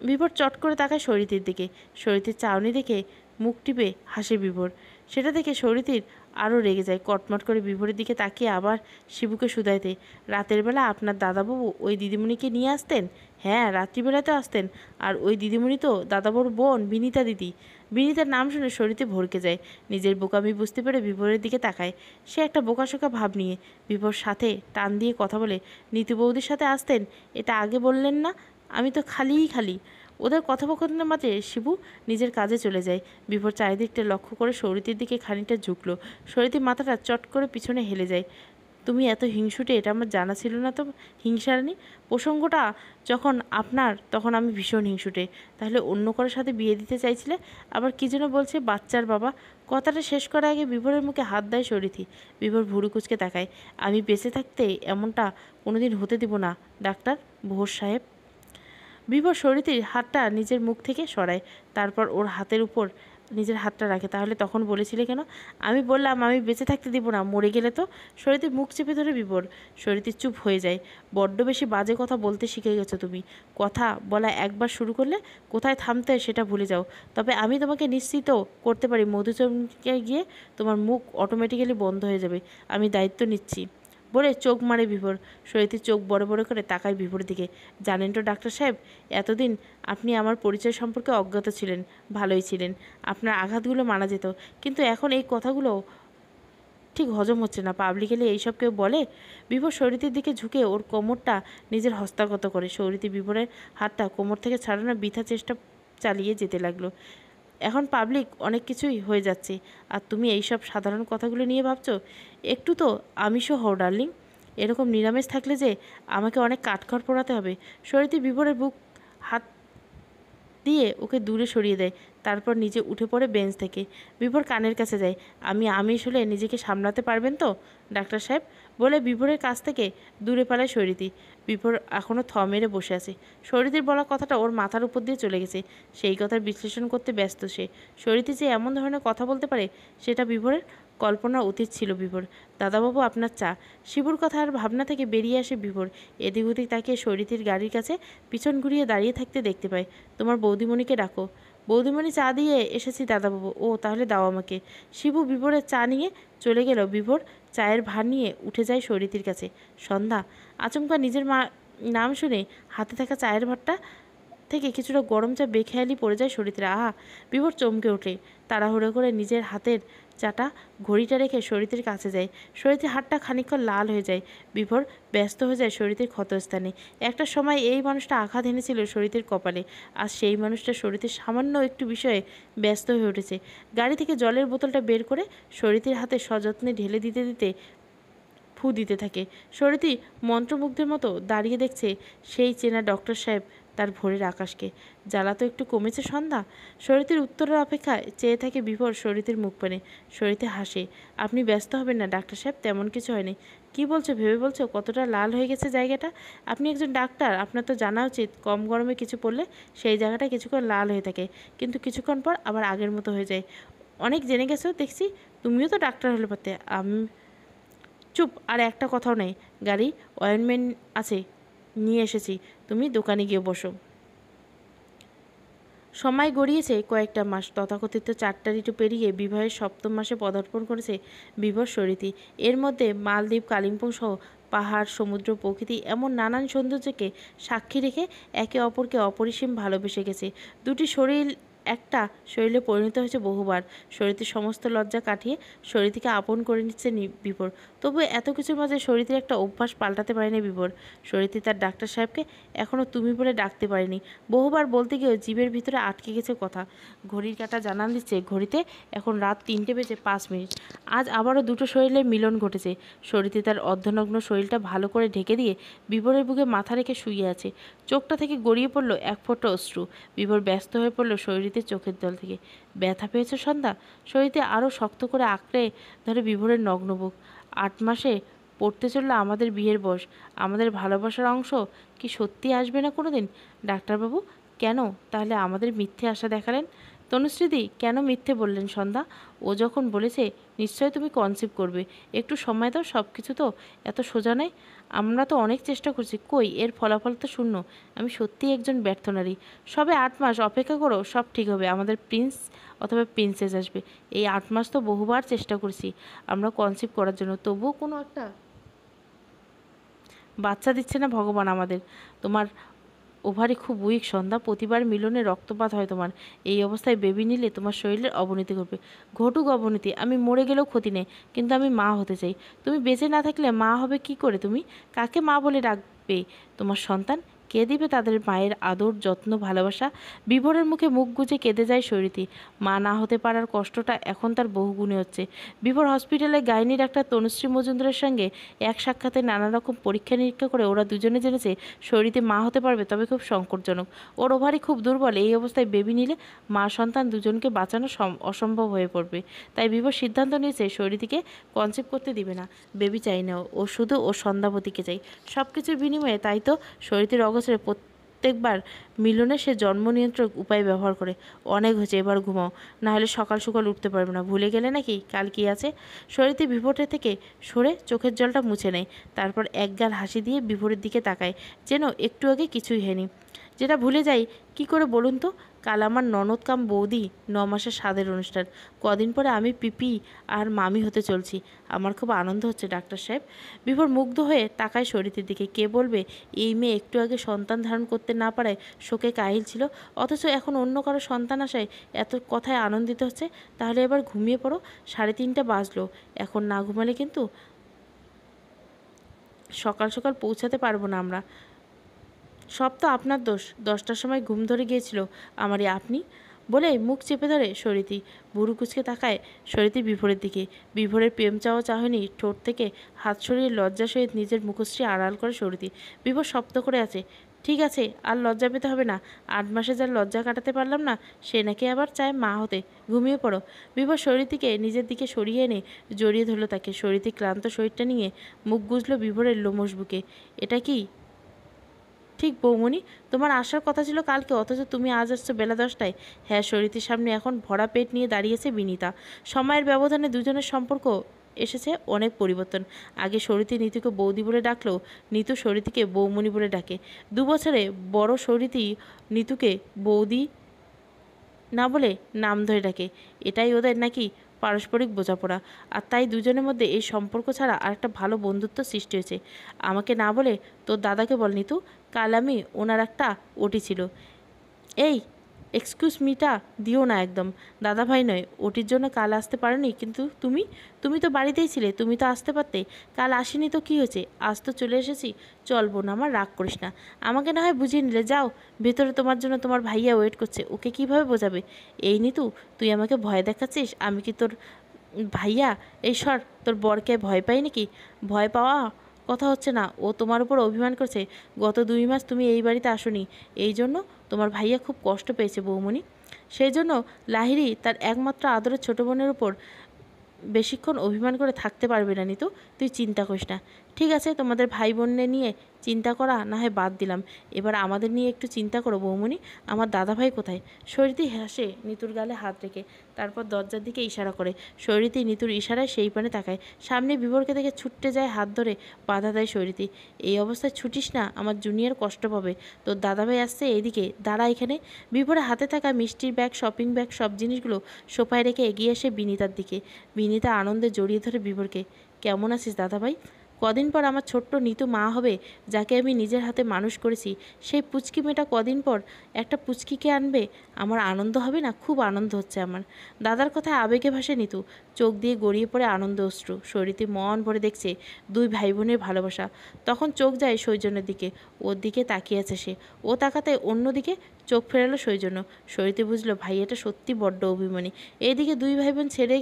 বিভোর চট করে তাকায় শরীরের দিকে। শরীরের চাউনি দেখে মুখ টিপে হাসে বিভোর। সেটা দেখে শরীরের আরও রেগে যায়। কটমট করে বিভোরের দিকে তাকিয়ে আবার শিবুকে শুধাইতে, রাতের বেলা আপনার দাদাবাবু ওই দিদিমণিকে নিয়ে আসতেন? হ্যাঁ, রাত্রিবেলাতে আসতেন। আর ওই দিদিমণি তো দাদাবাবুর বোন বিনীতা দিদি। বিনীতার নাম শুনে শরীরে ভরকে যায়। নিজের বোকামি বুঝতে পেরে বিভোরের দিকে তাকায়। সে একটা বোকাশোকা ভাব নিয়ে। বিভোর সাথে টান দিয়ে কথা বলে, নীতু বৌদির সাথে আসতেন, এটা আগে বললেন না? আমি তো খালি। ওদের কথোপকথনের মাঝে শিবু নিজের কাজে চলে যায়। বিভোর চারিদিকটা লক্ষ্য করে সৌরিতির দিকে খানিকটা ঝুঁকলো। সৌরিতির মাথাটা চট করে পিছনে হেলে যায়। তুমি এত হিংসুটে, এটা আমার জানা ছিল না তো হিংসারানি। প্রসঙ্গটা যখন আপনার, তখন আমি ভীষণ হিংসুটে। তাহলে অন্য কারোর সাথে বিয়ে দিতে চাইছিলে? আবার কী যেন বলছে বাচ্চার বাবা। কথাটা শেষ করার আগে বিভোরের মুখে হাত দেয় শরীথি। বিভোর ভুরু কুচকে তাকায়। আমি বেঁচে থাকতে এমনটা কোনোদিন হতে দিব না ডাক্তার ভোর সাহেব। বিভোর শরীরের হাতটা নিজের মুখ থেকে সরায়। তারপর ওর হাতের উপর নিজের হাতটা রাখে। তাহলে তখন বলেছিলে কেন? আমি বললাম আমি বেঁচে থাকতে দিব না, মরে গেলে তো। শরীরের মুখ চেপে ধরে বিভোর। শরীরের চুপ হয়ে যায়। বড্ড বেশি বাজে কথা বলতে শিখে গেছো তুমি। কথা বলা একবার শুরু করলে কোথায় থামতে সেটা ভুলে যাও। তবে আমি তোমাকে নিশ্চিত করতে পারি, মধুচন্দ্রিকে গিয়ে তোমার মুখ অটোমেটিক্যালি বন্ধ হয়ে যাবে। আমি দায়িত্ব নিচ্ছি বলে চোখ মারে বিভোর। শরীরের চোখ বড় বড় করে তাকায় বিভোরের দিকে। জানেন তো ডাক্তার সাহেব, এতদিন আপনি আমার পরিচয় সম্পর্কে অজ্ঞাত ছিলেন। ভালোই ছিলেন। আপনার আঘাতগুলো মানা যেত, কিন্তু এখন এই কথাগুলো ঠিক হজম হচ্ছে না। পাবলিকেলি এইসব কেউ বলে? বিভোর শরীরের দিকে ঝুঁকে ওর কোমরটা নিজের হস্তগত করে। শরীরে বিভোরের হাতটা কোমর থেকে ছাড়ানোর বৃথা চেষ্টা চালিয়ে যেতে লাগলো। এখন পাবলিক অনেক কিছুই হয়ে যাচ্ছে, আর তুমি এইসব সাধারণ কথাগুলো নিয়ে ভাবছো? একটু তো আমিষও হও ডার্লিং। এরকম নিরামিষ থাকলে যে আমাকে অনেক কাঠখড় পোড়াতে হবে। শরীরে বিভোরের বুক দিয়ে ওকে দূরে সরিয়ে দেয়। তারপর নিজে উঠে পড়ে বেঞ্চ থেকে। বিভোর কানের কাছে যায়। আমি আমিষ হলে নিজেকে সামলাতে পারবেন তো ডাক্তার সাহেব, বলে বিভোরের কাছ থেকে দূরে পালায় শৈরিতি। বিভোর এখনও থ মেরে বসে আছে। শৈরিতির বলা কথাটা ওর মাথার উপর দিয়ে চলে গেছে। সেই কথার বিশ্লেষণ করতে ব্যস্ত সে। শৈরিতি যে এমন ধরনের কথা বলতে পারে সেটা বিভোরের কল্পনা অতীত ছিল। বিভোর, দাদাবাবু আপনার চা। শিবুর কথা আর ভাবনা থেকে বেরিয়ে আসে বিভোর। এদিক ওদিক তাকিয়ে শৈরিতির গাড়ির কাছে পিছন ঘুরিয়ে দাঁড়িয়ে থাকতে দেখতে পায়। তোমার বৌদিমণিকে ডাকো। বৌদিমণি চা দিয়ে এসেছি দাদাবাবু। ও তাহলে দাও আমাকে। শিবু বিভোরের চা নিয়ে চলে গেল। বিভোর চায়ের ভার নিয়ে উঠে যায় শৈরিতির কাছে। সন্ধ্যা। আচমকা নিজের নাম শুনে হাতে থাকা চায়ের ভারটা থেকে কিছুটা গরম চা বেখেয়ালি পড়ে যায় শরীরের। আহা! বিভোর চমকে ওঠে। তাড়াহুড়ো করে নিজের হাতের চাটা ঘড়িটা রেখে শরীরের কাছে যায়। শরীরের হাতটা খানিকক্ষণ লাল হয়ে যায়। বিভোর ব্যস্ত হয়ে যায় শরীরের ক্ষতস্থানে। একটা সময় এই মানুষটা আঘাত এনেছিল শরীরের কপালে। আর সেই মানুষটা শরীরের সামান্য একটু বিষয়ে ব্যস্ত হয়ে উঠেছে। গাড়ি থেকে জলের বোতলটা বের করে শরীরের হাতে সযত্নে ঢেলে দিতে দিতে ফু দিতে থাকে। শরীরটি মন্ত্রমুগ্ধের মতো দাঁড়িয়ে দেখছে সেই চেনা ডক্টর সাহেব তার ভোরের আকাশকে। জ্বালা তো একটু কমেছে সন্ধ্যা? শরীরের উত্তরের অপেক্ষায় চেয়ে থাকে বিভোর শরীরের মুখ পানে। শরীরে হাসে। আপনি ব্যস্ত হবেন না ডাক্তার সাহেব, তেমন কিছু হয়নি। কি বলছো ভেবে বলছো? কতটা লাল হয়ে গেছে জায়গাটা? আপনি একজন ডাক্তার, আপনার তো জানা উচিত কম গরমে কিছু পড়লে সেই জায়গাটা কিছুক্ষণ লাল হয়ে থাকে, কিন্তু কিছুক্ষণ পর আবার আগের মতো হয়ে যায়। অনেক জেনে গেছো দেখছি। তুমিও তো ডাক্তার হলে পারতে। চুপ! আর একটা কথাও নেই। গাড়ি অয়েনমেন্ট আছে, নিয়ে এসেছি। তুমি দোকানে গিয়ে বসো। সময় গড়িয়েছে কয়েকটা মাস। তথাকথিত 4টা ঋতু পেরিয়ে বিবাহের 7ম মাসে পদার্পণ করেছে বিভোর শরীরী। এর মধ্যে মালদ্বীপ, কালিম্পং সহ পাহাড়, সমুদ্র, প্রকৃতি এমন নানান সৌন্দর্যকে সাক্ষী রেখে একে অপরকে অপরিসীম ভালোবেসে গেছে। দুটি শরীর একটা শরীরে পরিণত হয়েছে বহুবার। শরীরের সমস্ত লজ্জা কাটিয়ে শরীরকে আপন করে নিচ্ছে বিভোর। তবু এত কিছুর মাঝে শরীরের একটা অভ্যাস পাল্টাতে পারেনি বিভোর। শরীরী তার ডাক্তার সাহেবকে এখনও তুমি বলে ডাকতে পারেনি। বহুবার বলতে গিয়েও জীবের ভিতরে আটকে গেছে কথা। ঘড়ির কাঁটা জানান দিচ্ছে ঘড়িতে এখন রাত 3টে বেজে 5 মিনিট। আজ আবারও দুটো শরীরের মিলন ঘটেছে। শরীরী তার অর্ধনগ্ন শরীরটা ভালো করে ঢেকে দিয়ে বিভোরের বুকে মাথা রেখে শুয়ে আছে। চোখটা থেকে গড়িয়ে পড়ল এক ফোঁটা অশ্রু। বিভোর ব্যস্ত হয়ে পড়ল শরীরীতে চোখের জল থেকে। ব্যথা পেয়েছে সন্ধ্যা? শরীরতে আরও শক্ত করে আঁকড়ে ধরে বিভোরের নগ্ন বুক। 8 মাসে পড়তে চললো আমাদের বিয়ের বয়স। আমাদের ভালোবাসার অংশ কি সত্যি আসবে না কোনো দিন? ডাক্তারবাবু, কেন তাহলে আমাদের মিথ্যে আশা দেখালেন? তনুশ্রীদি, কেন মিথ্যে বললেন সন্ধ্যা? ও যখন বলেছে নিশ্চয় তুমি কনসিভ করবে। একটু সময় দাও। সব কিছু তো এত সোজা নয়। আমরা তো অনেক চেষ্টা করছি, কই এর ফলাফল তো শূন্য। আমি সত্যিই একজন ব্যর্থ নারী। সবে 8 মাস অপেক্ষা করো, সব ঠিক হবে। আমাদের প্রিন্স অথবা প্রিন্সেস আসবে। এই 8 মাস তো বহুবার চেষ্টা করছি আমরা কনসিভ করার জন্য, তবুও কোনো একটা বাচ্চা দিচ্ছে না ভগবান আমাদের। তোমার ওভারি খুব উইক সন্ধ্যা। প্রতিবার মিলনে রক্তপাত হয় তোমার। এই অবস্থায় বেবি নিলে তোমার শরীরের অবনতি ঘটবে। ঘটুক অবনতি, আমি মরে গেলেও ক্ষতি নেই, কিন্তু আমি মা হতে চাই। তুমি বেঁচে না থাকলে মা হবে কি করে? তুমি কাকে মা বলে ডাকবে? তোমার সন্তান কে দিবে তাদের মায়ের আদর, যত্ন, ভালোবাসা? বিভোরের মুখে মুখ গুজে কেঁদে যায় শরীরী। মা না হতে পারার কষ্টটা এখন তার বহুগুণে হচ্ছে। বিভোর হসপিটালে গাইনি ডাক্তার তনুশ্রী মজুমদারের সঙ্গে এক সাক্ষাতে নানা রকম পরীক্ষা নিরীক্ষা করে ওরা দুজনে জেনেছে শরীরে মা হতে পারবে, তবে খুব সংকটজনক। ওর ওভারি খুব দুর্বল। এই অবস্থায় বেবি নিলে মা সন্তান দুজনকে বাঁচানো অসম্ভব হয়ে পড়বে। তাই বিভোর সিদ্ধান্ত নিয়েছে শরীরীকে কনসিভ করতে দিবে না। বেবি চাই না ও, শুধু ও সন্ধ্যাবতীকে চাই। সব কিছুর বিনিময়ে। তাই তো শরীরের অগোচরে প্রত্যেকবার মিলনে সে জন্ম নিয়ন্ত্রক উপায় ব্যবহার করে। অনেক হয়েছে, এবার ঘুমাও, না হলে সকাল সকাল উঠতে পারবে না। ভুলে গেলে নাকি কাল কি আছে? শরীরে বিভোরের থেকে সরে চোখের জলটা মুছে নেয়। তারপর একগাল হাসি দিয়ে বিভোরের দিকে তাকায়, যেন একটু আগে কিছুই হয়নি। যেটা ভুলে যাই কি করে বলুন তো? কাল আমার ননদ কাম বৌদি 9 মাসের স্বাদের অনুষ্ঠান। কদিন পরে আমি পিপি আর মামি হতে চলছি। আমার খুব আনন্দ হচ্ছে ডাক্তার সাহেব। বিভোর মুগ্ধ হয়ে তাকায় শরীরের দিকে। কে বলবে এই মেয়ে একটু আগে সন্তান ধারণ করতে না পারায় শোকে কাহিল ছিল, অথচ এখন অন্য কারো সন্তান আসায় এত কথায় আনন্দিত হচ্ছে। তাহলে এবার ঘুমিয়ে পড়ো। 3:30 বাজলো। এখন না ঘুমালে কিন্তু সকাল সকাল পৌঁছাতে পারবো না আমরা। সব তো আপনার দোষ। 10টার সময় ঘুম ধরে গিয়েছিল আমারই। আপনি বলে মুখ চেপে ধরে শরীরী। বুড়ো কুচকে তাকায় শরীরী বিভোরের দিকে। বিভোরের প্রেম চাওয়া চাহনি ঠোঁট থেকে হাত সরিয়ে লজ্জা সহিত নিজের মুখশ্রী আড়াল করে শরীরী। বিভোর শব্দ করে আছে, ঠিক আছে, আর লজ্জা পেতে হবে না। 8 মাসে যার লজ্জা কাটাতে পারলাম না, সে নাকি আবার চায় মা হতে। ঘুমিয়ে পড়ো। বিভোর শরীরটিকে নিজের দিকে সরিয়ে এনে জড়িয়ে ধরলো তাকে। শরীরটি ক্লান্ত শরীরটা নিয়ে মুখ গুজলো বিভোরের লোমশ বুকে। এটা কি ঠিক বৌমনি? তোমার আসার কথা ছিল কালকে, অথচ তুমি আজ আসছো বেলা 10টায়। হ্যাঁ, শরীরটির সামনে এখন ভরা পেট নিয়ে দাঁড়িয়েছে বিনিতা। সময়ের ব্যবধানে দুজনের সম্পর্ক এসেছে অনেক পরিবর্তন। আগে শরীরটি নিতুকে বৌদি বলে ডাকলেও নিতু শরীরটিকে বৌমনি বলে ডাকে। 2 বছরে বড় শরীরটি নিতুকে বৌদি না বলে নাম ধরে ডাকে। এটাই ওদের নাকি পারস্পরিক বোঝাপড়া। আর তাই দুজনের মধ্যে এই সম্পর্ক ছাড়া আরেকটা ভালো বন্ধুত্ব সৃষ্টি হয়েছে। আমাকে না বলে তোর দাদাকে বল নিতু, কাল আমি ওনার একটা ওটি ছিল। এই এক্সকিউজ মিটা দিও না একদম। দাদা ভাই নয়, ওটির জন্য কাল আসতে পারোনি, কিন্তু তুমি তুমি তো বাড়িতেই ছিলে, তুমি তো আসতে পারতে। কাল আসিনি তো কী হয়েছে, আজ তো চলে এসেছি। চল বোন আমার, রাগ করিস না। আমাকে না হয় বুঝিয়ে নিলে, যাও ভেতরে তোমার জন্য তোমার ভাইয়া ওয়েট করছে, ওকে কিভাবে বোঝাবে? এই নিতু, তুই আমাকে ভয় দেখাচ্ছিস? আমি কি তোর ভাইয়া? এই সর, তোর বরকে ভয় পাই নাকি? ভয় পাওয়া কথা হচ্ছে না, ও তোমার উপর অভিমান করছে। গত 2 মাস তুমি এই বাড়িতে আসোনি, এই জন্য তোমার ভাইয়া খুব কষ্ট পেয়েছে বৌমনি। সেই জন্য লাহিড়ী তার একমাত্র আদরের ছোটো বোনের উপর বেশিক্ষণ অভিমান করে থাকতে পারবে না নিতু, তুই চিন্তা করিস না। ঠিক আছে, তোমাদের ভাই বোনদের নিয়ে চিন্তা করা না হয় বাদ দিলাম, এবার আমাদের নিয়ে একটু চিন্তা করো বৌমনি। আমার দাদা ভাই কোথায়? শরীরটি হাসে নিতুর গালে হাত রেখে, তারপর দরজার দিকে ইশারা করে। শরীরটি নিতুর ইশারায় সেই পানে তাকায়। সামনে বিভোরকে দেখে ছুটতে যায়, হাত ধরে বাধা দেয় শরীরটি। এই অবস্থায় ছুটিস না, আমার জুনিয়র কষ্ট পাবে। তোর দাদাভাই আসছে, এইদিকে দাঁড়া এখানে। বিভোরের হাতে থাকা মিষ্টির ব্যাগ, শপিং ব্যাগ, সব জিনিসগুলো সোফায় রেখে এগিয়ে আসে বিনিতার দিকে। বিনিতা আনন্দে জড়িয়ে ধরে বিভোরকে। কেমন আছিস দাদাভাই? কদিন পর আমার ছোট্ট নিতু মা হবে, যাকে আমি নিজের হাতে মানুষ করেছি। সেই পুচকি মেয়েটা কদিন পর একটা পুচকিকে আনবে, আমার আনন্দ হবে না? খুব আনন্দ হচ্ছে আমার। দাদার কথায় আবেগে ভাসে নিতু, চোখ দিয়ে গড়িয়ে পড়ে আনন্দ অশ্রু। শরীরটি মন ভরে দেখছে 2 ভাই বোনের ভালোবাসা। তখন চোখ যায় সৌজন্যের দিকে, ওর দিকে তাকিয়ে আছে সে। ও তাকাতে অন্যদিকে চোখ ফেরালো সৌজন্য। শরীরটি বুঝলো ভাইয়াটা সত্যি বড্ড অভিমানী। এইদিকে 2 ভাই বোন ছেড়ে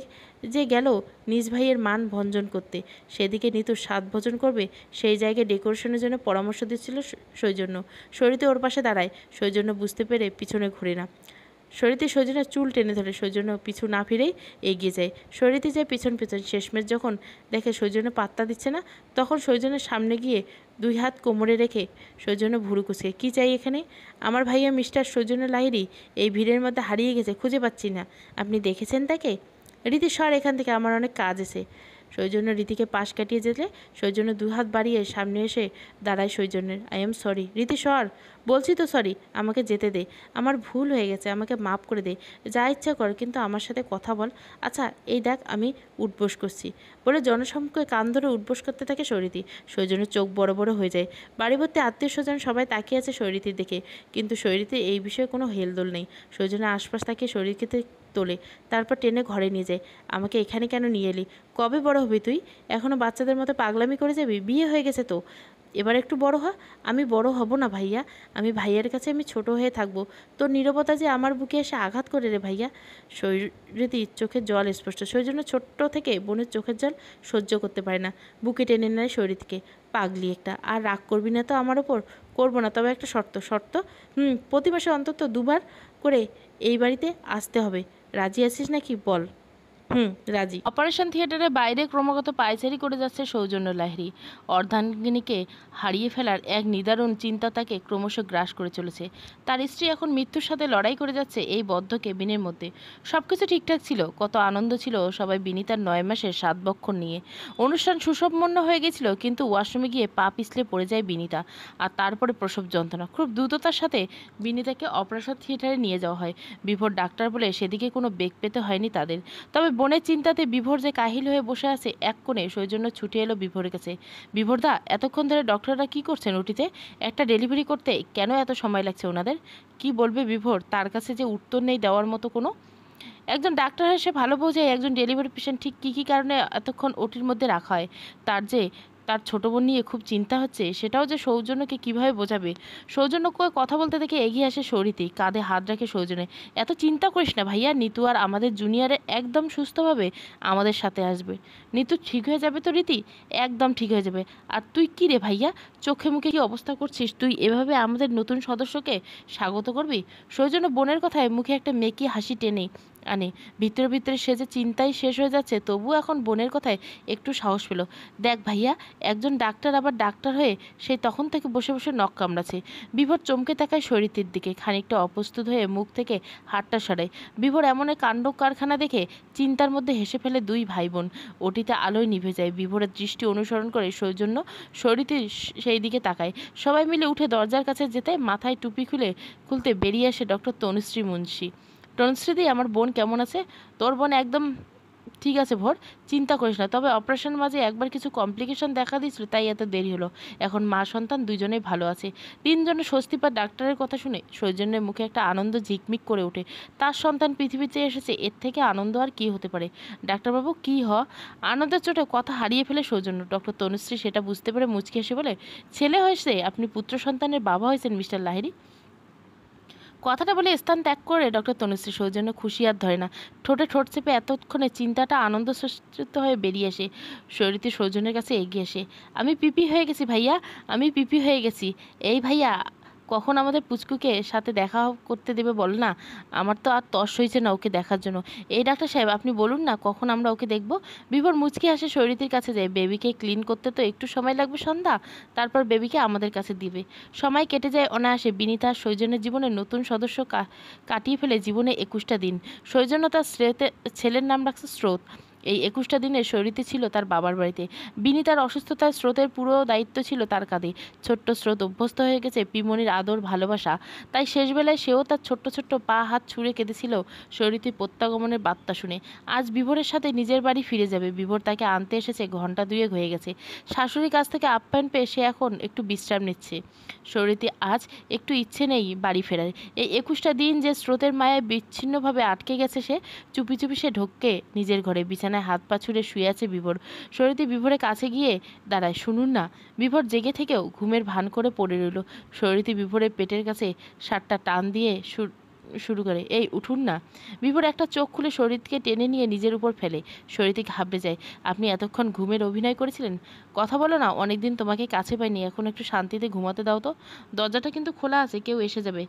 যে গেল নিজ ভাইয়ের মান ভঞ্জন করতে, সেদিকে নিতু স্বাদ ভোজন করবে সেই জায়গায় ডেকোরেশনের জন্য পরামর্শ দিচ্ছিল সৌজন্য। শরীরটি ওর পাশে দাঁড়ায়, সৌজন্য বুঝতে পেরে পিছনে ঘুরে না। শরীরটি সৌজন্যের চুল টেনে ধরে, সৌজন্য পিছু না ফিরেই এগিয়ে যায়। শরীরটি যায় পিছন পিছন। শেষমেশ যখন দেখে সৌজন্য পাত্তা দিচ্ছে না, তখন সৌজন্যের সামনে গিয়ে 2 হাত কোমরে রেখে সৌজন্য ভুরু কুচকে, কী চাই এখানে? আমার ভাইয়া মিস্টার সৌজন্য লাহিড়ী এই ভিড়ের মধ্যে হারিয়ে গেছে, খুঁজে পাচ্ছি না। আপনি দেখেছেন তাকে? রীতি, সর এখান থেকে, আমার অনেক কাজ আছে। সৌজন্য রীতিকে পাশ কাটিয়ে যেতে সৌজন্য 2 হাত বাড়িয়ে সামনে এসে দাঁড়ায় সৌজন্যের। I am sorry. রীতি, সর বলছি তো, সরি, আমাকে যেতে দে। আমার ভুল হয়ে গেছে, আমাকে মাফ করে দে। যা ইচ্ছা কর, কিন্তু আমার সাথে কথা বল। আচ্ছা এই দেখ, আমি উঠবোস করছি বলে জনসম্মুখে কান ধরে উঠবোস করতে থাকে শরীরটি। সৌজন্যের চোখ বড় বড় হয়ে যায়। বাড়ি ভর্তি আত্মীয় স্বজন সবাই তাকিয়ে আছে শরীরটির দিকে, কিন্তু শরীরটির এই বিষয়ে কোনো হেলদোল নেই। সৌজন্য আশপাশ তাকিয়ে শরীরকে তোলে, তারপর টেনে ঘরে নিয়ে যায়। আমাকে এখানে কেন নিয়ে এলি? কবে বড় হবি তুই? এখনও বাচ্চাদের মতো পাগলামি করে যাবি? বিয়ে হয়ে গেছে তো, এবার একটু বড় হ। আমি বড় হব না ভাইয়া, আমি ভাইয়ার কাছে আমি ছোট হয়ে থাকবো। তোর নীরবতা যে আমার বুকে এসে আঘাত করে রে ভাইয়া। শরীরটির চোখের জল স্পষ্ট। সেই জন্য ছোট্ট থেকে বোনের চোখের জল সহ্য করতে পারে না, বুকে টেনে নেয় শরীরকে। পাগলি একটা। আর রাগ করবি না তো আমার ওপর? করবো না, তবে একটা শর্ত। শর্ত? প্রতি মাসে অন্তত 2বার করে এই বাড়িতে আসতে হবে। রাজি আছিস নাকি বল? রাজি। অপারেশন থিয়েটারের বাইরে ক্রমাগত পায়চারি করে যাচ্ছে সৌজন্য লাহিড়ী। অর্ধাঙ্গিনীকে হারিয়ে ফেলার এক নিদারুণ চিন্তা তাকে ক্রমশ গ্রাস করে চলেছে। তার স্ত্রী এখন মৃত্যুর সাথে লড়াই করে যাচ্ছে এই বদ্ধ কেবিনের মধ্যে। সব কিছু ঠিকঠাক ছিল, কত আনন্দ ছিল সবাই বিনিতার 9 মাসের 7 বক্ষণ নিয়ে। অনুষ্ঠান সুসম্পন্ন হয়ে গেছিল, কিন্তু ওয়াশরুমে গিয়ে পা পিছলে পড়ে যায় বিনিতা, আর তারপরে প্রসব যন্ত্রণা। খুব দ্রুততার সাথে বিনিতাকে অপারেশন থিয়েটারে নিয়ে যাওয়া হয়। বিভোর ডাক্তার বলে সেদিকে কোনো বেগ পেতে হয়নি তাদের। তবে বোনের চিন্তাতে বিভোর যে কাহিল হয়ে বসে আছে এক কোণে, সেই জন্য ছুটে এলো বিভোরের কাছে। বিভোরদা, এতক্ষণ ধরে ডক্টররা কি করছেন ওটিতে? একটা ডেলিভারি করতে কেন এত সময় লাগছে ওনাদের? কি বলবে বিভোর? তার কাছে যে উত্তর নেই দেওয়ার মতো কোনো। একজন ডাক্তার হয়ে সে ভালো বোঝে একজন ডেলিভারি পেশেন্ট ঠিক কী কী কারণে এতক্ষণ ওটির মধ্যে রাখা হয়। তার যে তার ছোট বোন নিয়ে খুব চিন্তা হচ্ছে, সেটাও যে সৌজন্যকে কিভাবে বোঝাবে। সৌজন্যকে কথা বলতে দেখে এগিয়ে আসে সৌরিতি, কাঁধে হাত রাখে সৌজন্যে। এত চিন্তা করিস না ভাইয়া, নিতু আর আমাদের জুনিয়রে একদম সুস্থভাবে আমাদের সাথে আসবে। নিতু ঠিক হয়ে যাবে তো রীতি? একদম ঠিক হয়ে যাবে। আর তুই কি রে ভাইয়া, চোখে মুখে কি অবস্থা করছিস? তুই এভাবে আমাদের নতুন সদস্যকে স্বাগত করবি? সৌজন্য বোনের কথায় মুখে একটা মেকি হাসি টেনে আনে। ভিতরে ভিতরে সে যে চিন্তায় শেষ হয়ে যাচ্ছে, তবুও এখন বোনের কথায় একটু সাহস পেল। দেখ ভাইয়া, একজন ডাক্তার আবার ডাক্তার হয়ে সেই তখন থেকে বসে বসে নখ কামড়াচ্ছে। বিভোর চমকে তাকায় শরীরের দিকে, খানিকটা অপ্রস্তুত হয়ে মুখ থেকে হাতটা সরায়। বিভোর এমন এক কাণ্ড কারখানা দেখে চিন্তার মধ্যে হেসে ফেলে দুই ভাই বোন। ওটিতে আলোয় নিভে যায়। বিভোরের দৃষ্টি অনুসরণ করে সৌজন্য শরীরে সেই দিকে তাকায়। সবাই মিলে উঠে দরজার কাছে যেতে মাথায় টুপি খুলতে বেরিয়ে আসে ডক্টর তনুশ্রী মুন্সি। তনুশ্রীদি, আমার বোন কেমন আছে? তোর বোন একদম ঠিক আছে ভোর, চিন্তা করিস না। তবে অপারেশন মাঝে একবার কিছু কমপ্লিকেশন দেখা দিয়েছিল, তাই এত দেরি হলো। এখন মা সন্তান দুজনেই ভালো আছে। তিনজনে স্বস্তি পায় ডাক্তারের কথা শুনে। সৌজন্যের মুখে একটা আনন্দ ঝিকমিক করে ওঠে। তার সন্তান পৃথিবীতে এসেছে, এর থেকে আনন্দ আর কি হতে পারে? ডাক্তারবাবু কি আনন্দের চোটে কথা হারিয়ে ফেলে সৌজন্য। ডক্টর তনুশ্রী সেটা বুঝতে পেরে মুচকি হেসে বলে, ছেলে হয়েছে, আপনি পুত্র সন্তানের বাবা হয়েছেন মিস্টার লাহিড়ী। কথাটা বলে স্থান ত্যাগ করে ডক্টর তনুশ্রী। সৌজন্য খুশি আর ধরে না, ঠোঁটে ঠোঁট চেপে এতক্ষণে চিন্তাটা আনন্দ সৃষ্ট হয়ে বেরিয়ে আসে। শরীরটি সৌজন্যের কাছে এগিয়ে আসে। আমি পিপি হয়ে গেছি ভাইয়া, আমি পিপি হয়ে গেছি। এই ভাইয়া, কখন আমাদের পুচকুকে সাথে দেখা করতে দেবে বল না? আমার তো আর তর্স হয়েছে না ওকে দেখার জন্য। এই ডাক্তার সাহেব, আপনি বলুন না কখন আমরা ওকে দেখব? বিভোর মুচকি আসে শরীরটির কাছে যায়। বেবিকে ক্লিন করতে তো একটু সময় লাগবে সন্ধ্যা, তারপর বেবিকে আমাদের কাছে দিবে। সময় কেটে যায় অনায়াসে। বিনীতা আর সৌজন্যের জীবনে নতুন সদস্য কাটিয়ে ফেলে জীবনে 21টা দিন। সৌজন্য তার ছেলের নাম রাখছে স্রোত। এই 21টা দিনে শরীরটি ছিল তার বাবার বাড়িতে। বিনীতার অসুস্থতার স্রোতের পুরো দায়িত্ব ছিল তার কাঁধে। ছোট্ট স্রোত অভ্যস্ত হয়ে গেছে পিমনির আদর ভালোবাসা, তাই শেষবেলায় সেও তার ছোট্ট ছোট্ট পা হাত ছুঁড়ে কেঁদেছিল শরীরটি প্রত্যাগমনের বার্তা শুনে। আজ বিভোরের সাথে নিজের বাড়ি ফিরে যাবে। বিভোর তাকে আনতে এসেছে ঘন্টা দুয়েক হয়ে গেছে। শাশুড়ির কাছ থেকে আপ্যায়ন পেয়ে সে এখন একটু বিশ্রাম নিচ্ছে। শরীরটি আজ একটু ইচ্ছে নেই বাড়ি ফেরার। এই 21টা দিন যে স্রোতের মায়ায় বিচ্ছিন্নভাবে আটকে গেছে, সে চুপি চুপি সে ঢোকে নিজের ঘরে। বিছানায় হাত পা ছুঁড়ে শুয়ে আছে বিভোর। শরীরটি বিভোরের কাছে গিয়ে দাঁড়ায়। শুনুন না। বিভোর জেগে থেকেও ঘুমের ভান করে পড়ে রইল। শরীরটি বিভোরের পেটের কাছে শার্টটা টান দিয়ে শুরু করে, এই উঠুন না। বিভোর একটা চোখ খুলে শরীরকে টেনে নিয়ে নিজের উপর ফেলে। শরীরটি ঘাবড়ে যায়। আপনি এতক্ষণ ঘুমের অভিনয় করেছিলেন? কথা বলো না, অনেকদিন তোমাকে কাছে পাইনি, এখন একটু শান্তিতে ঘুমাতে দাও তো। দরজাটা কিন্তু খোলা আছে, কেউ এসে যাবে।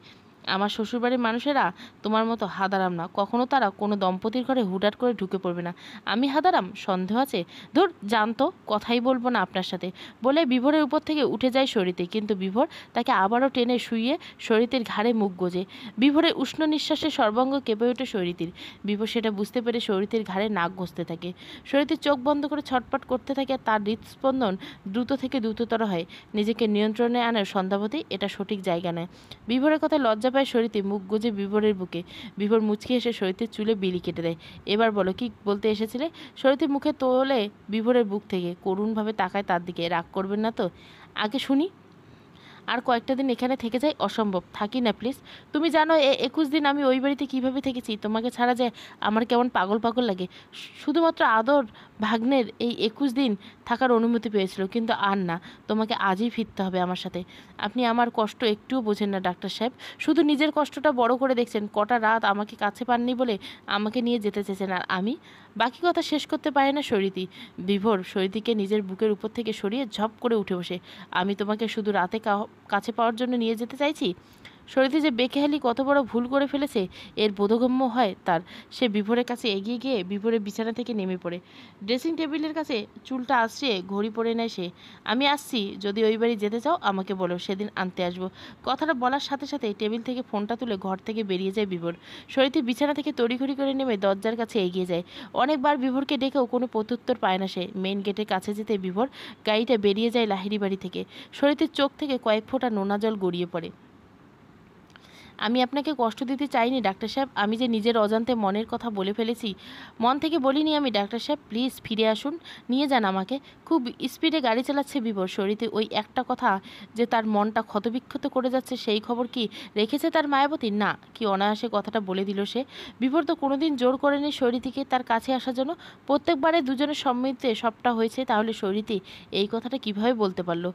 আমার শ্বশুরবাড়ির মানুষেরা তোমার মতো হাদারাম না, কখনো তারা কোনো দম্পতির ঘরে হুটহাট করে ঢুকে পড়বে না। আমি হাদারাম? সন্দেহ আছে? ধুর, জানতো, কথাই বলবো না আপনার সাথে বলে বিভোরের উপর থেকে উঠে যায় শরীতে। কিন্তু বিভোর তাকে আবারও টেনে শুইয়ে শরীরের ঘাড়ে মুখ গোজে। বিভোরের উষ্ণ নিঃশ্বাসে সর্বাঙ্গ কেঁপে ওঠে শরীরের। বিভোর সেটা বুঝতে পেরে শরীরের ঘাড়ে নাক ঘষতে থাকে। শরীরের চোখ বন্ধ করে ছটপট করতে থাকে। তার হৃদস্পন্দন দ্রুত থেকে দ্রুততর হয়। নিজেকে নিয়ন্ত্রণে আনার সন্ধ্যাবতী এটা সঠিক জায়গা নয়। বিভোরের কথায় লজ্জা পায় শরীতে। মুখ গুজে বিভোরের বুকে। বিভোর মুচকি এসে শরীরের চুলে বিলি কেটে দেয়। এবার বলো, কি বলতে এসেছিলে? শরীরের মুখে তোলে বিভোরের বুক থেকে। করুণভাবে তাকায় তার দিকে। রাগ করবেন না তো? আগে শুনি। আর কয়েকটা দিন এখানে থেকে যাই? অসম্ভব, থাকি না প্লিজ। তুমি জানো 21 দিন আমি ওই বাড়িতে কীভাবে থেকেছি? তোমাকে ছাড়া যায় আমার কেমন পাগল পাগল লাগে। শুধুমাত্র আদর ভাগ্নের এই 21 দিন থাকার অনুমতি পেয়েছিল, কিন্তু আর না। তোমাকে আজই ফিরতে হবে আমার সাথে। আপনি আমার কষ্ট একটুও বোঝেন না ডাক্তার সাহেব, শুধু নিজের কষ্টটা বড় করে দেখছেন। কটা রাত আমাকে কাছে পাননি বলে আমাকে নিয়ে যেতে চেয়েছেন, আর আমি বাকি কথা শেষ করতে পারি না। শরীরটি বিভোর শরীরটিকে নিজের বুকের উপর থেকে সরিয়ে ঝপ করে উঠে বসে। আমি তোমাকে শুধু রাতে কাছে পাওয়ার জন্য নিয়ে যেতে চাইছি। শরীরটি যে বেখেয়ালি কত বড় ভুল করে ফেলেছে এর বোধগম্য হয় তার। সে বিভোরের কাছে এগিয়ে গিয়ে বিভোরের বিছানা থেকে নেমে পড়ে। ড্রেসিং টেবিলের কাছে চুলটা আসছে, ঘড়ি পরে নেয় সে। আমি আসছি, যদি ওই বাড়ি যেতে চাও আমাকে বলো, সেদিন আনতে আসবো। কথাটা বলার সাথে সাথে টেবিল থেকে ফোনটা তুলে ঘর থেকে বেরিয়ে যায় বিভোর। শরীরটি বিছানা থেকে তড়িঘড়ি করে নেমে দরজার কাছে এগিয়ে যায়। অনেকবার বিভোরকে ডেকেও কোনো প্রত্যুত্তর পায় না সে। মেইন গেটের কাছে যেতে বিভোর গাড়িটা বেরিয়ে যায় লাহিড়ী বাড়ি থেকে। শরীরটির চোখ থেকে কয়েক ফোঁটা নোনা জল গড়িয়ে পড়ে। আমি আপনাকে কষ্ট দিতে চাইনি ডাক্তার সাহেব, আমি যে নিজের অজান্তে মনের কথা বলে ফেলেছি। মন থেকে বলিনি আমি ডাক্তার সাহেব, প্লিজ ফিরে আসুন, নিয়ে যান আমাকে। খুব স্পিডে গাড়ি চালাচ্ছে বিভোর, শরীরে ওই একটা কথা যে তার মনটা ক্ষতবিক্ষত করে যাচ্ছে সেই খবর কি রেখেছে তার মায়াবতী? না, কি অনায়াসে কথাটা বলে দিল সে। বিভোর তো কোনোদিন জোর করেনি শরীরীকে তার কাছে আসার জন্য, প্রত্যেকবারে দুজনের সম্মতিতে সবটা হয়েছে, তাহলে শরীরী এই কথাটা কিভাবে বলতে পারলো?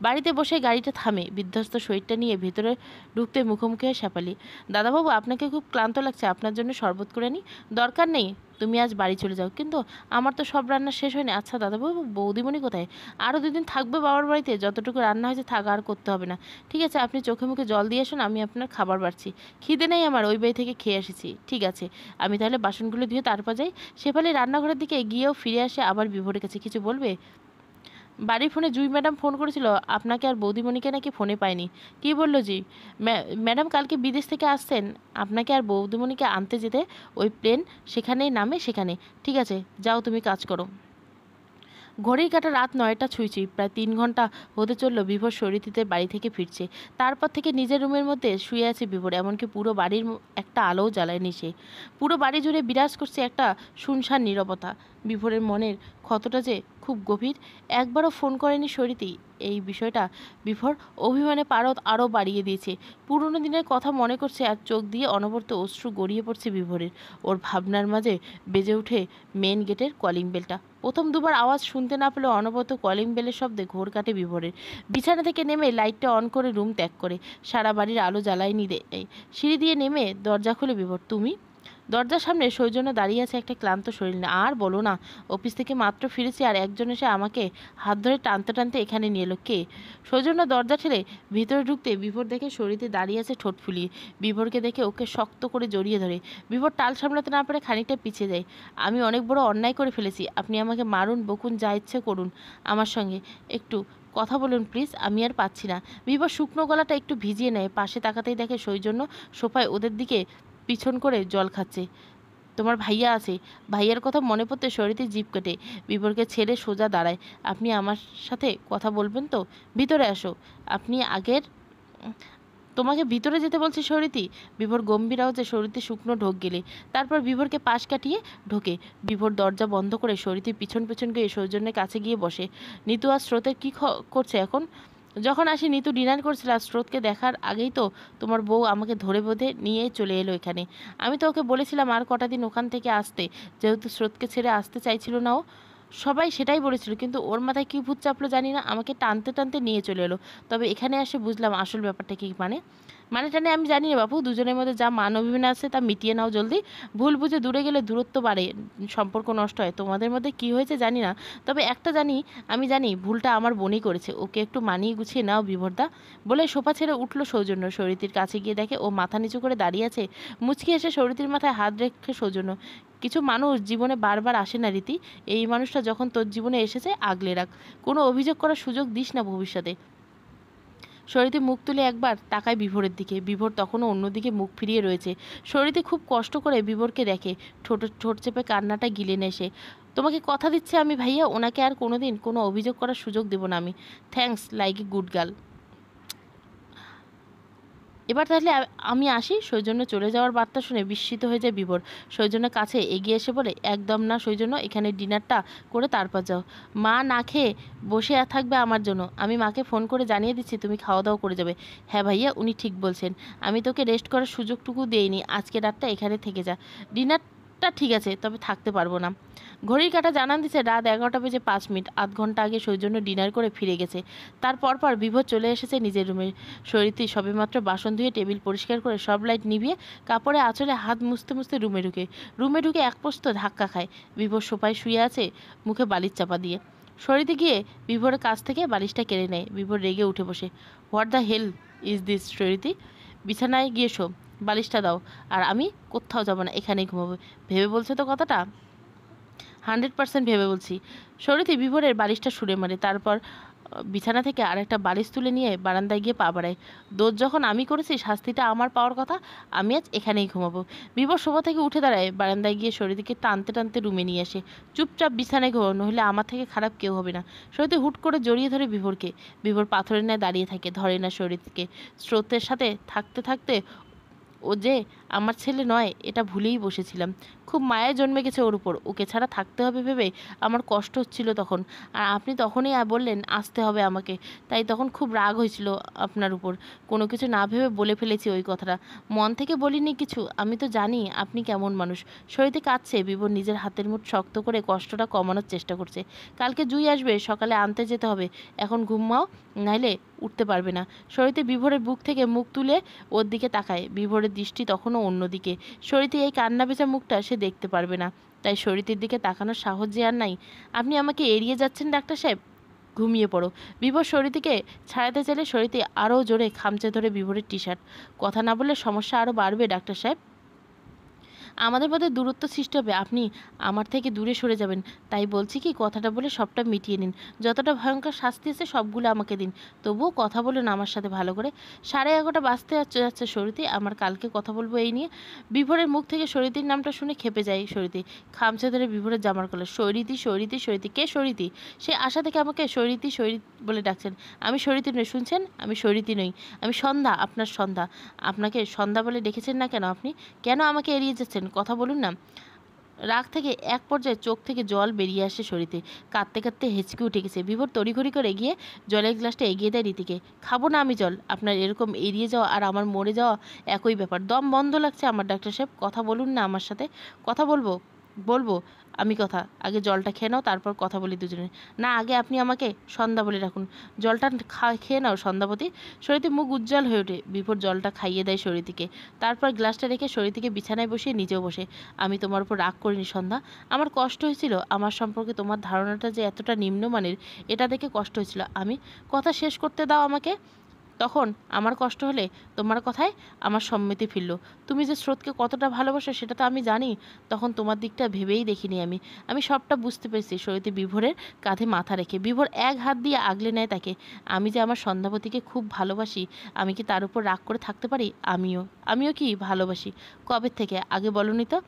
বাড়িতে বসে গাড়িটা থামে, বিধ্বস্ত শরীরটা নিয়ে ভেতরে ঢুকতে মুখোমুখি হয় শেফালি। দাদাবাবু, আপনাকে খুব ক্লান্ত লাগছে, আপনার জন্য শরবত করে নিই? দরকার নেই, তুমি আজ বাড়ি চলে যাও। কিন্তু আমার তো সব রান্না শেষ হয়নি। আচ্ছা দাদাবাবু, বৌদিমণি কোথায়? আরও দুদিন থাকবে বাবার বাড়িতে, যতটুকু রান্না হয়েছে থাক, আর করতে হবে না। ঠিক আছে, আপনি চোখে মুখে জল দিয়ে আসুন, আমি আপনার খাবার বাড়ছি। খিদে নেই আমার, ওই বাড়ি থেকে খেয়ে এসেছি। ঠিক আছে, আমি তাহলে বাসনগুলো ধুয়ে তারপর যাই। শেফালি রান্নাঘরের দিকে গিয়েও ফিরে আসে আবার বিভোরের কাছে। কিছু বলবে? বাড়ির ফোনে জুই ম্যাডাম ফোন করেছিল, আপনাকে আর বৌদিমণিকে নাকি ফোনে পায়নি। কী বললো জি? ম্যাডাম কালকে বিদেশ থেকে আসছেন, আপনাকে আর বৌদিমণিকে আনতে যেতে ওই প্লেন সেখানেই নামে, সেখানে। ঠিক আছে, যাও তুমি কাজ করো। ঘড়ির কাঁটা রাত 9টা ছুঁইছি, প্রায় 3 ঘন্টা হতে চলল বিভোর শরীরীতে বাড়ি থেকে ফিরছে। তারপর থেকে নিজের রুমের মধ্যে শুয়ে আছে বিভোর, এমনকি পুরো বাড়ির একটা আলোও জ্বালায়নি সে। পুরো বাড়ি জুড়ে বিরাজ করছে একটা শুনশান নীরবতা। বিভোরের মনের ক্ষতটা যে খুব গভীর। একবারও ফোন করেনি শরীরী, এই বিষয়টা বিভোর অভিমানে পারদ আরও বাড়িয়ে দিয়েছে। পুরনো দিনের কথা মনে করছে আর চোখ দিয়ে অনবরত অশ্রু গড়িয়ে পড়ছে বিভোরের। ওর ভাবনার মাঝে বেজে ওঠে মেন গেটের কলিং বেলটা। প্রথম দুবার আওয়াজ শুনতে না পেলেও অনবরত কলিং বেলের শব্দে ঘোর কাটে বিভোরের। বিছানা থেকে নেমে লাইটটা অন করে রুম ত্যাগ করে সারা বাড়ির আলো জ্বালায়নি দেয়। সিঁড়ি দিয়ে নেমে দরজা খুলে বিভোর, তুমি? দরজার সামনে সৌজন্য দাঁড়িয়ে আছে একটা ক্লান্ত শরীর নিয়ে। আর বলো না, অফিস থেকে মাত্র ফিরেছি আর একজন এসে আমাকে হাত ধরে টানতে টানতে এখানে নিয়ে এলো। কে? সৌজন্য দরজা ঠেলে ভিতরে ঢুকতে বিভোর দেখে শরীরে দাঁড়িয়ে আছে ঠোঁট ফুলিয়ে। বিভোরকে দেখে ওকে শক্ত করে জড়িয়ে ধরে। বিভোর টাল সামলাতে না পারে খানিকটা পিছিয়ে যায়। আমি অনেক বড় অন্যায় করে ফেলেছি, আপনি আমাকে মারুন, বকুন, যা ইচ্ছে করুন, আমার সঙ্গে একটু কথা বলুন প্লিজ, আমি আর পাচ্ছি না। বিভোর শুকনো গলাটা একটু ভিজিয়ে নেয়, পাশে তাকাতেই দেখে সৌজন্য সোফায় ওদের দিকে পিছন করে জল খাচ্ছে। তোমার ভাইয়া আছে। ভাইয়ার কথা মনে পড়তে শরীরে জিভ কাটে। বিভোরকে ছেড়ে সোজা দাঁড়ায়। আপনি আমার সাথে কথা বলবেন তো? ভিতরে আসো। আপনি আগের তোমাকে ভিতরে যেতে বলছে শরীরী। বিভোর গম্ভীর আওয়াজে শরীরী শুকনো ঢোক গেলে, তারপর বিভোরকে পাশ কাটিয়ে ঢোকে। বিভোর দরজা বন্ধ করে শরীরী পিছন পিছন গিয়ে সৌজন্যের কাছে গিয়ে বসে। নিতু আর স্রোতের কী করছে এখন? যখন আসি নিতু ডিনার করছিল, আর স্রোতকে দেখার আগেই তো তোমার বউ আমাকে ধরে বেঁধে নিয়ে চলে এলো এখানে। আমি তো ওকে বলেছিলাম আর কটা দিন ওখান থেকে আসতে, যেহেতু স্রোতকে ছেড়ে আসতে চাইছিল না ও। সবাই সেটাই বলেছিল, কিন্তু ওর মাথায় কী ভূত চাপলো জানি না, আমাকে টানতে টানতে নিয়ে চলে এলো। তবে এখানে এসে বুঝলাম আসল ব্যাপারটা কী। মানে টানে আমি জানি না বাপু, দুজনের মধ্যে যা মান অভিমান আছে তা মিটিয়ে নাও জলদি। ভুল বুঝে দূরে গেলে দূরত্ব বাড়ে, সম্পর্ক নষ্ট হয়। তোমাদের মধ্যে কী হয়েছে জানি না, তবে একটা জানি, আমি জানি ভুলটা আমার বোনই করেছে। ওকে একটু মানিয়ে গুছিয়ে নাও বিভোরদা। বলে সোফা ছেড়ে উঠলো সৌজন্য। শরীরীর কাছে গিয়ে দেখে ও মাথা নিচু করে দাঁড়িয়ে আছে। মুচকি এসে শরীরীর মাথায় হাত রেখে সৌজন্য, কিছু মানুষ জীবনে বারবার আসে না রীতি, এই মানুষটা যখন তোর জীবনে এসেছে আগলে রাখ, কোনো অভিযোগ করার সুযোগ দিস না ভবিষ্যতে। শরীরী মুখ তুলে একবার তাকায় বিভোরের দিকে। বিভোর তখনও অন্যদিকে মুখ ফিরিয়ে রয়েছে। শরীরী খুব কষ্ট করে বিভোরকে দেখে, ঠোঁট চেপে কান্নাটা গিলে নেয় সে। তোমাকে কথা দিচ্ছে আমি ভাইয়া, ওনাকে আর কোনোদিন কোনো অভিযোগ করার সুযোগ দেব না আমি। Thanks, like a good girl. এবার তাহলে আমি আসি। সৌজন্য চলে যাওয়ার বার্তা শুনে বিস্মিত হয়ে যায় বিভোর। সৌজন্যের কাছে এগিয়ে এসে বলে, একদম না সৌজন্য, এখানে ডিনারটা করে তারপর যাও। মা না খেয়ে বসে থাকবে আমার জন্য। আমি মাকে ফোন করে জানিয়ে দিচ্ছি তুমি খাওয়া দাওয়া করে যাবে। হ্যাঁ ভাইয়া, উনি ঠিক বলছেন। আমি তোকে রেস্ট করার সুযোগটুকু দেইনি, আজকে রাতটা এখানে থেকে যা। ডিনারটা ঠিক আছে, তবে থাকতে পারবো না। ঘড়ির কাঁটা জানান দিচ্ছে রাত 11টা বেজে 5 মিনিট। আধ ঘন্টা আগে সৌজন্য ডিনার করে ফিরে গেছে। তারপর বিভোর চলে এসেছে নিজের রুমে। শরীরী সবেমাত্র বাসন ধুয়ে টেবিল পরিষ্কার করে সব লাইট নিভিয়ে কাপড়ে আঁচলে হাত মুছতে মুছতে রুমে ঢুকে এক পোস্ত ধাক্কা খায়। বিভোর সোফায় শুয়ে আছে, মুখে বালিশ চাপা দিয়ে। শরীরী গিয়ে বিভোরের কাছ থেকে বালিশটা কেড়ে নেয়। বিভোর রেগে উঠে বসে, what the hell is this শরীরী? বিছানায় গিয়ে শো, বালিশটা দাও। আর আমি কোথাও যাব না, এখানেই ঘুমাবো। ভেবে বলছো তো কথাটা? 100% ভেবে বলছি। শরীরী বিভোরের বালিশটা ছুঁড়ে মারে, তারপর বিছানা থেকে আরেকটা বালিশ তুলে নিয়ে বারান্দায় গিয়ে পা বাড়ায়। দোষ যখন আমি করেছি, শাস্তিটা আমার পাওয়ার কথা, আমি আজ এখানেই ঘুমাবো। বিভোর সোফা থেকে উঠে দাঁড়ায়, বারান্দায় গিয়ে শরীরীকে টানতে টানতে রুমে নিয়ে আসে। চুপচাপ বিছানায় ঘুমাও, নইলে আমার থেকে খারাপ কেউ হবে না। শরীরী হুট করে জড়িয়ে ধরে বিভোরকে। বিভোর পাথরের ন্যায় দাঁড়িয়ে থাকে, ধরে না শরীরীকে। স্রোতের সাথে থাকতে থাকতে ও যে আমার ছেলে নয় এটা ভুলেই বসেছিলাম। খুব মায়া জন্মে গেছে ওর উপর, ওকে ছাড়া থাকতে হবে ভেবে আমার কষ্ট হচ্ছিল তখন। আর আপনি তখনই বললেন আসতে হবে আমাকে, তাই তখন খুব রাগ হয়েছিল আপনার উপর। কোনো কিছু না ভেবে বলে ফেলেছি ওই কথাটা, মন থেকে বলিনি কিছু। আমি তো জানি আপনি কেমন মানুষ। শরীরে কাঁদছে, বিভোর নিজের হাতের মুঠ শক্ত করে কষ্টটা কমানোর চেষ্টা করছে। কালকে জুই আসবে, সকালে আনতে যেতে হবে, এখন ঘুমাও, নাইলে উঠতে পারবে না। শরীরে বিভোরের বুক থেকে মুখ তুলে ওর দিকে তাকায়। বিভোরের দৃষ্টি তখনও অন্যদিকে। শরীরে এই কান্না ভেজা মুখটা সে দেখতে পারবে না, তাই শরীরের দিকে তাকানোর সাহস যে আর নাই। আপনি আমাকে এড়িয়ে যাচ্ছেন ডাক্তার সাহেব, ঘুমিয়ে পড়ো। বিভোর শরীরকে ছাড়াতে চাইলে শরীরে আরও জোরে খামচে ধরে বিভোরের টি শার্ট। কথা না বললে সমস্যা আরও বাড়বে ডাক্তার সাহেব, আমাদের মধ্যে দূরত্ব সৃষ্টি হবে, আপনি আমার থেকে দূরে সরে যাবেন। তাই বলছি কি, কথাটা বলে সবটা মিটিয়ে নিন। যতটা ভয়ঙ্কর শাস্তি আছে সবগুলো আমাকে দিন, তবুও কথা বলুন আমার সাথে ভালো করে। 11:30 বাজতে যাচ্ছে শরীতে, আমার কালকে কথা বলবো এই নিয়ে। বিভোরের মুখ থেকে শরীতির নামটা শুনে খেপে যায় শরীতি। খামচে ধরে বিভোরের জামার কলার। শরীতি শরীতি শরীতি, কে শরীতি? সে আশা থেকে আমাকে শরীতি শরীত বলে ডাকছেন। আমি শরীতি নই, শুনছেন? আমি শরীতি নই, আমি সন্ধ্যা, আপনার সন্ধ্যা। আপনাকে সন্ধ্যা বলে ডেকেছেন না কেন আপনি? কেন আমাকে এড়িয়ে যাচ্ছেন? কথা বলুন না। রাগ থেকে এক পর্যায়ে চোখ থেকে জল বেরিয়ে আসে শরীরে। কাঁদতে কাঁদতে হেঁচকে উঠে গেছে। বিভোর তড়িঘড়ি করে এগিয়ে জলের গ্লাসটা এগিয়ে দেয় রীতিকে। খাবো না আমি জল, আপনার এরকম এড়িয়ে যাওয়া আর আমার মরে যাওয়া একই ব্যাপার। দম বন্ধ লাগছে আমার ডাক্তার সাহেব, কথা বলুন না আমার সাথে। কথা বলবো বলবো আমি কথা, আগে জলটা খেয়ে নাও, তারপর কথা বলি দুজনে। না, আগে আপনি আমাকে সন্ধ্যা বলে রাখুন। জলটা খেয়ে নাও সন্ধ্যাবতী। শরীতে মুখ উজ্জ্বল হয়ে ওঠে। বিভোর জলটা খাইয়ে দেয় শরীতিকে, তারপর গ্লাসটা রেখে শরীতিকে বিছানায় বসিয়ে নিজেও বসে। আমি তোমার উপর রাগ করিনি সন্ধ্যা, আমার কষ্ট হয়েছিল। আমার সম্পর্কে তোমার ধারণাটা যে এতটা নিম্নমানের, এটা দেখে কষ্ট হয়েছিল। আমি কথা শেষ করতে দাও আমাকে। তখন আমার কষ্ট হলে তোমার কথায় আমার সম্মতি ফিরল। তুমি যে স্রোতকে কতটা ভালোবাসো সেটা তো আমি জানি, তখন তোমার দিকটা ভেবেই দেখিনি আমি। আমি সবটা বুঝতে পেরেছি। শরীরে বিভোরের কাঁধে মাথা রেখে বিভোর এক হাত দিয়ে আগলে নেয় তাকে। আমি যে আমার সন্ধ্যাবতীকে খুব ভালোবাসি, আমি কি তার উপর রাগ করে থাকতে পারি? আমিও কি ভালোবাসি? কবে থেকে, আগে বলনি তো?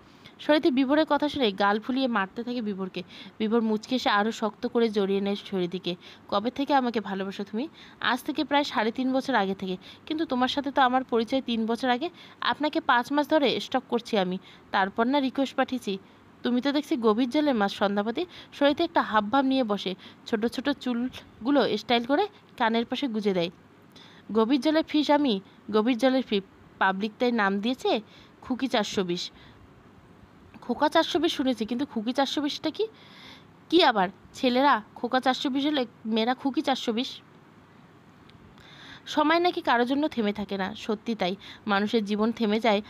শরীতে বিভোরের কথা শুনে গাল ফুলিয়ে মারতে থাকে বিভোরকে। বিভোর মুচকে এসে আরও শক্ত করে জড়িয়ে নেয় শরীরকে। কবে থেকে আমাকে ভালোবাসো তুমি? আজ থেকে প্রায় 3.5 বছর আগে থেকে। কিন্তু তোমার সাথে তো আমার পরিচয় 3 বছর আগে। আপনাকে 5 মাস ধরে স্টক করছি আমি, তারপর না রিকোয়েস্ট পাঠিয়েছি। তুমি তো দেখছি গভীর জলের মাছ সন্ধ্যাপতি। শরীরে একটা হাবভাব নিয়ে বসে, ছোট ছোট চুলগুলো স্টাইল করে কানের পাশে গুজে দেয়। গভীর জলের ফিস আমি, গভীর জলের ফিস। পাবলিক তাই নাম দিয়েছে খুকি 420। খোকা 420 শুনেছি, কিন্তু খুকি 420টা কি? কি আবার, ছেলেরা খোকা 420 হলে মেয়েরা খুকি 420? সময় নাকি কারোর জন্য থেমে থাকে না, সত্যি তাই। মানুষের জীবন থেমে যায়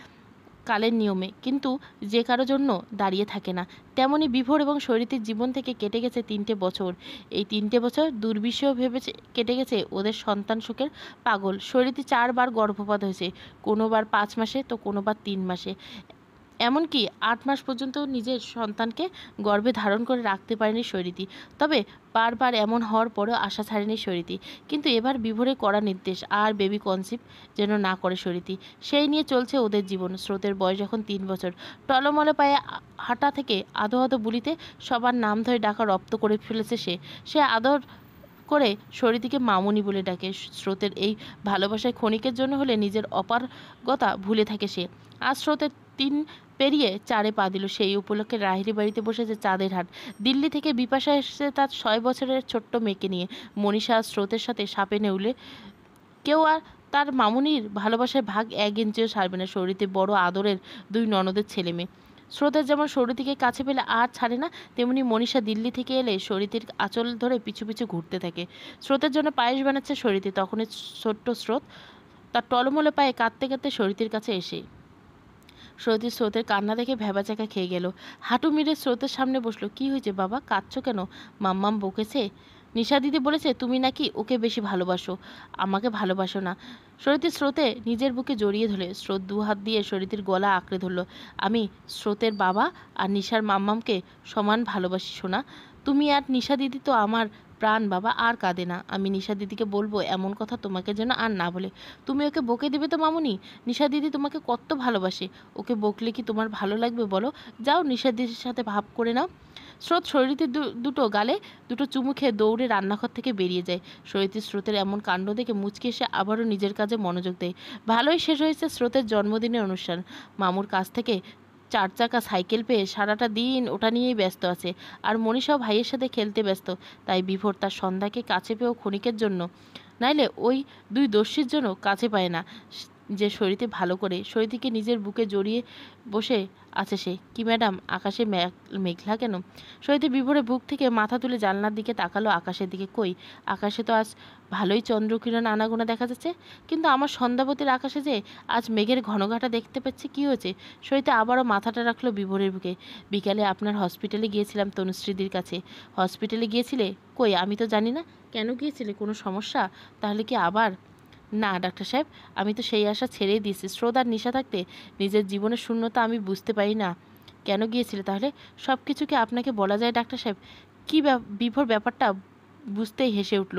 কালের নিয়মে, কিন্তু যে কারোর জন্য দাঁড়িয়ে থাকে না। তেমনি বিভোর এবং শরীরের জীবন থেকে কেটে গেছে 3টে বছর। এই 3টে বছর দুর্বিষহ ভেবে কেটে গেছে ওদের সন্তান সুখের পাগল। শরীরে 4বার গর্ভপাত হয়েছে, কোনোবার 5 মাসে তো কোনোবার 3 মাসে। এমনকি 8 মাস পর্যন্ত নিজের সন্তানকে গর্ভে ধারণ করে রাখতে পারেনি শরীরী। তবে বারবার এমন হওয়ার পরেও আশা ছাড়েনি শরীরী। কিন্তু এবার বিভোরে কড়া নির্দেশ, আর বেবি কনসিভ যেন না করে শরীরী। সেই নিয়ে চলছে ওদের জীবন। স্রোতের বয়স এখন 3 বছর। টলমলে পায়ে হাঁটা থেকে আদো আদো বুলিতে সবার নাম ধরে ডাকা রপ্ত করে ফেলেছে সে আদর করে শরীরীকে মামুনি বলে ডাকে। স্রোতের এই ভালোবাসায় ক্ষণিকের জন্য হলে নিজের অপারগতা ভুলে থাকে সে। আজ স্রোতের 3 পেরিয়ে 4-এ পা দিল। সেই উপলক্ষে রাহেরি বাড়িতে বসেছে চাঁদের হাট। দিল্লি থেকে বিপাশা এসেছে তার 6 বছরের ছোট্ট মেয়েকে নিয়ে। মনীষা স্রোতের সাথে সাপে নেউলে কেউ আর তার মামুনির ভালোবাসায় ভাগ 1 ইঞ্চিও ছাড়বে না। শরীরে বড় আদরের 2 ননদের ছেলে মেয়ে। স্রোতের যেমন শরীরকে কাছে পেলে আর ছাড়ে না, তেমনি মনীষা দিল্লি থেকে এলে শরীরের আঁচল ধরে পিছু পিছু ঘুরতে থাকে। স্রোতের জন্য পায়েস বানাচ্ছে শরীরে। তখনই ছোট্ট স্রোত তার টলমলে পায়ে কাঁদতে কাঁদতে শরীরের কাছে এসে স্রোতের কান্না দেখে ভ্যাবাচ্যাকা খেয়ে গেল। হাঁটু মেরে স্রোতের সামনে বসলো। কি হয়েছে বাবা, কাঁদছো কেন? মাম্মাম বকেছে, নিশা দিদি বলেছে তুমি নাকি ওকে বেশি ভালোবাসো, আমাকে ভালোবাসো না। স্রোতে নিজের বুকে জড়িয়ে ধরে স্রোত 2 হাত দিয়ে শরীরের গলা আঁকড়ে ধরল। আমি স্রোতের বাবা আর নিশার মাম্মামকে সমান ভালোবাসি সোনা। তুমি আর নিশা দিদি তো আমার প্রাণ বাবা, আর কাঁদে না। আমি নিশা দিদিকে বলবো এমন কথা তোমাকে যেন আর না বলে। তুমি ওকে বকে দেবে তো মামুনি? নিশা দিদি তোমাকে কত ভালোবাসে, ওকে বকলে কি তোমার ভালো লাগবে বলো? যাও নিশা দিদির সাথে ভাব করে নাও। স্রোত শরীরীর দুটো গালে দুটো চুমু খেয়ে দৌড়ে রান্নাঘর থেকে বেরিয়ে যায়। শরীরীর স্রোতের এমন কাণ্ড দেখে মুচকি এসে আবারও নিজের কাজে মনোযোগ দেয়। ভালোই শেষ হয়েছে স্রোতের জন্মদিনের অনুষ্ঠান। মামুর কাছ থেকে 4 চাকা সাইকেল পেয়ে সারাটা দিন ওটা নিয়েই ব্যস্ত আছে, আর মনীষাও ভাইয়ের সাথে খেলতে ব্যস্ত। তাই বিভোর তার সন্ধ্যাকে কাছে পেয়েও ক্ষণিকের জন্য, নাইলে ওই দুই দস্যির জন্য কাছে পায় না যে শরীরতে ভালো করে। শরীরকে নিজের বুকে জড়িয়ে বসে আছে সে। কি ম্যাডাম, আকাশে মেঘলা কেন? শরীরতে বিভোরে বুক থেকে মাথা তুলে জানলার দিকে তাকালো আকাশের দিকে। কই, আকাশে তো আজ ভালোই চন্দ্রকিরণ আনাগোনা দেখা যাচ্ছে, কিন্তু আমার সন্ধ্যাবতীর আকাশে যে আজ মেঘের ঘনঘাটা দেখতে পাচ্ছি। কি হয়েছে? শরীরতে আবারও মাথাটা রাখলো বিভোরের বুকে। বিকালে আপনার হসপিটালে গিয়েছিলাম তনুশ্রীদির কাছে। হসপিটালে গিয়েছিলে? কই, আমি তো জানি না। কেন গিয়েছিলে? কোনো সমস্যা? তাহলে কি আবার? না ডাক্তার সাহেব, আমি তো সেই আশা ছেড়েই দিয়েছি। স্রোত আর নিশা থাকতে নিজের জীবনের শূন্যতা আমি বুঝতে পারি না। কেন গিয়েছিলে তাহলে? সব কিছু কি আপনাকে বলা যায় ডাক্তার সাহেব? কী বিভোর ব্যাপারটা বুঝতেই হেসে উঠল।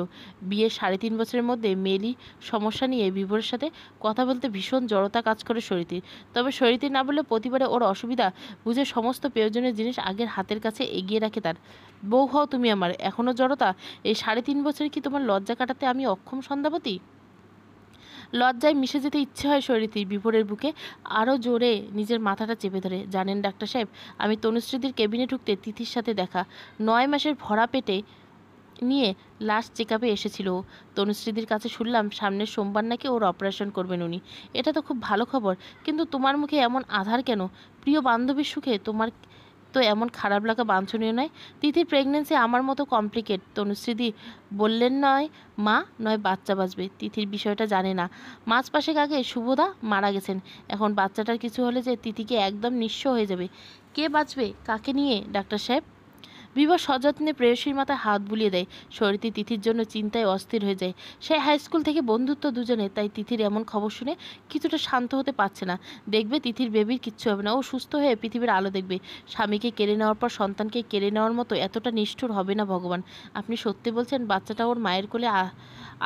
বিয়ের 3.5 বছরের মধ্যে মেলি সমস্যা নিয়ে বিভোরের সাথে কথা বলতে ভীষণ জড়তা কাজ করে শরীরীর। তবে শরীরীর না বললে প্রতিবারে ওর অসুবিধা বুঝে সমস্ত প্রয়োজনীয় জিনিস আগের হাতের কাছে এগিয়ে রাখে তার। বউ হও তুমি আমার, এখনও জড়তা? এই 3.5 বছরে কি তোমার লজ্জা কাটাতে আমি অক্ষম সন্ধ্যাবতী? লজ্জায় মিশে যেতে ইচ্ছে হয় শরীরীর। বিভোরের বুকে আরও জোরে নিজের মাথাটা চেপে ধরে। জানেন ডাক্তার সাহেব, আমি তনুশ্রীদির কেবিনে ঢুকতে তিথির সাথে দেখা। 9 মাসের ভরা পেটে নিয়ে লাস্ট চেক আপে এসেছিল। তনুশ্রীদির কাছে শুনলাম সামনের সোমবার নাকি ওর অপারেশন করবেন উনি। এটা তো খুব ভালো খবর, কিন্তু তোমার মুখে এমন আধার কেন? প্রিয় বান্ধবীর সুখে তোমার তো এমন খারাপ লাগা বাঞ্ছনীয় নয়। তিথির প্রেগনেন্সি আমার মতো কমপ্লিকেট। তনুশ্রীদি বললেন নয় মা নয় বাচ্চা বাঁচবে। তিথির বিষয়টা জানে না। 5 মাসের আগে শুভদা মারা গেছেন। এখন বাচ্চাটার কিছু হলে যে তিথিকে একদম নিঃস্ব হয়ে যাবে। কে বাঁচবে কাকে নিয়ে ডাক্তার সাহেব? বিভা সযত্নে প্রেয়সীর মাথায় হাত বুলিয়ে দেয়। শরীরী তিথির জন্য চিন্তায় অস্থির হয়ে যায়। সে হাই স্কুল থেকে বন্ধুত্ব দুজনে, তাই তিথির এমন খবর শুনে কিছুটা শান্ত হতে পারছে না। দেখবে তিথির বেবির কিচ্ছু হবে না, ও সুস্থ হয়ে পৃথিবীর আলো দেখবে। স্বামীকে কেড়ে নেওয়ার পর সন্তানকে কেড়ে নেওয়ার মতো এতটা নিষ্ঠুর হবে না ভগবান। আপনি সত্যি বলছেন? বাচ্চাটা ওর মায়ের কোলে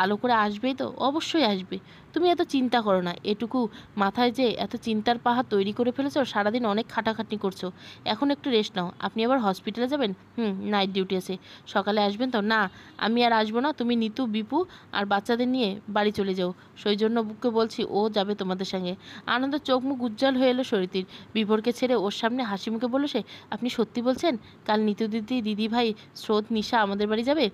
আলো করে আসবেই তো? অবশ্যই আসবে। তুমি এত চিন্তা করো না। এটুকু মাথায় যে এত চিন্তার পাহাড় তৈরি করে ফেলেছো, সারাদিন অনেক খাটাখাটনি করছো। এখন একটু রেস্ট নাও। আপনি আবার হসপিটালে যাবেন? নাইট ডিউটি আছে। সকালে আসবেন তো? না, আমি আর আসবো না। তুমি নিতু, বিপু আর বাচ্চাদের নিয়ে বাড়ি চলে যাও। সেই জন্য বুককে বলছি, ও যাবে তোমাদের সঙ্গে। আনন্দ চোখ মুখ উজ্জ্বল হয়ে এলো শরীরীর। বিভোরকে ছেড়ে ওর সামনে হাসি মুখে বলল সে, আপনি সত্যি বলছেন? কাল নিতু দিদি ভাই স্রোত নিশা আমাদের বাড়ি যাবে?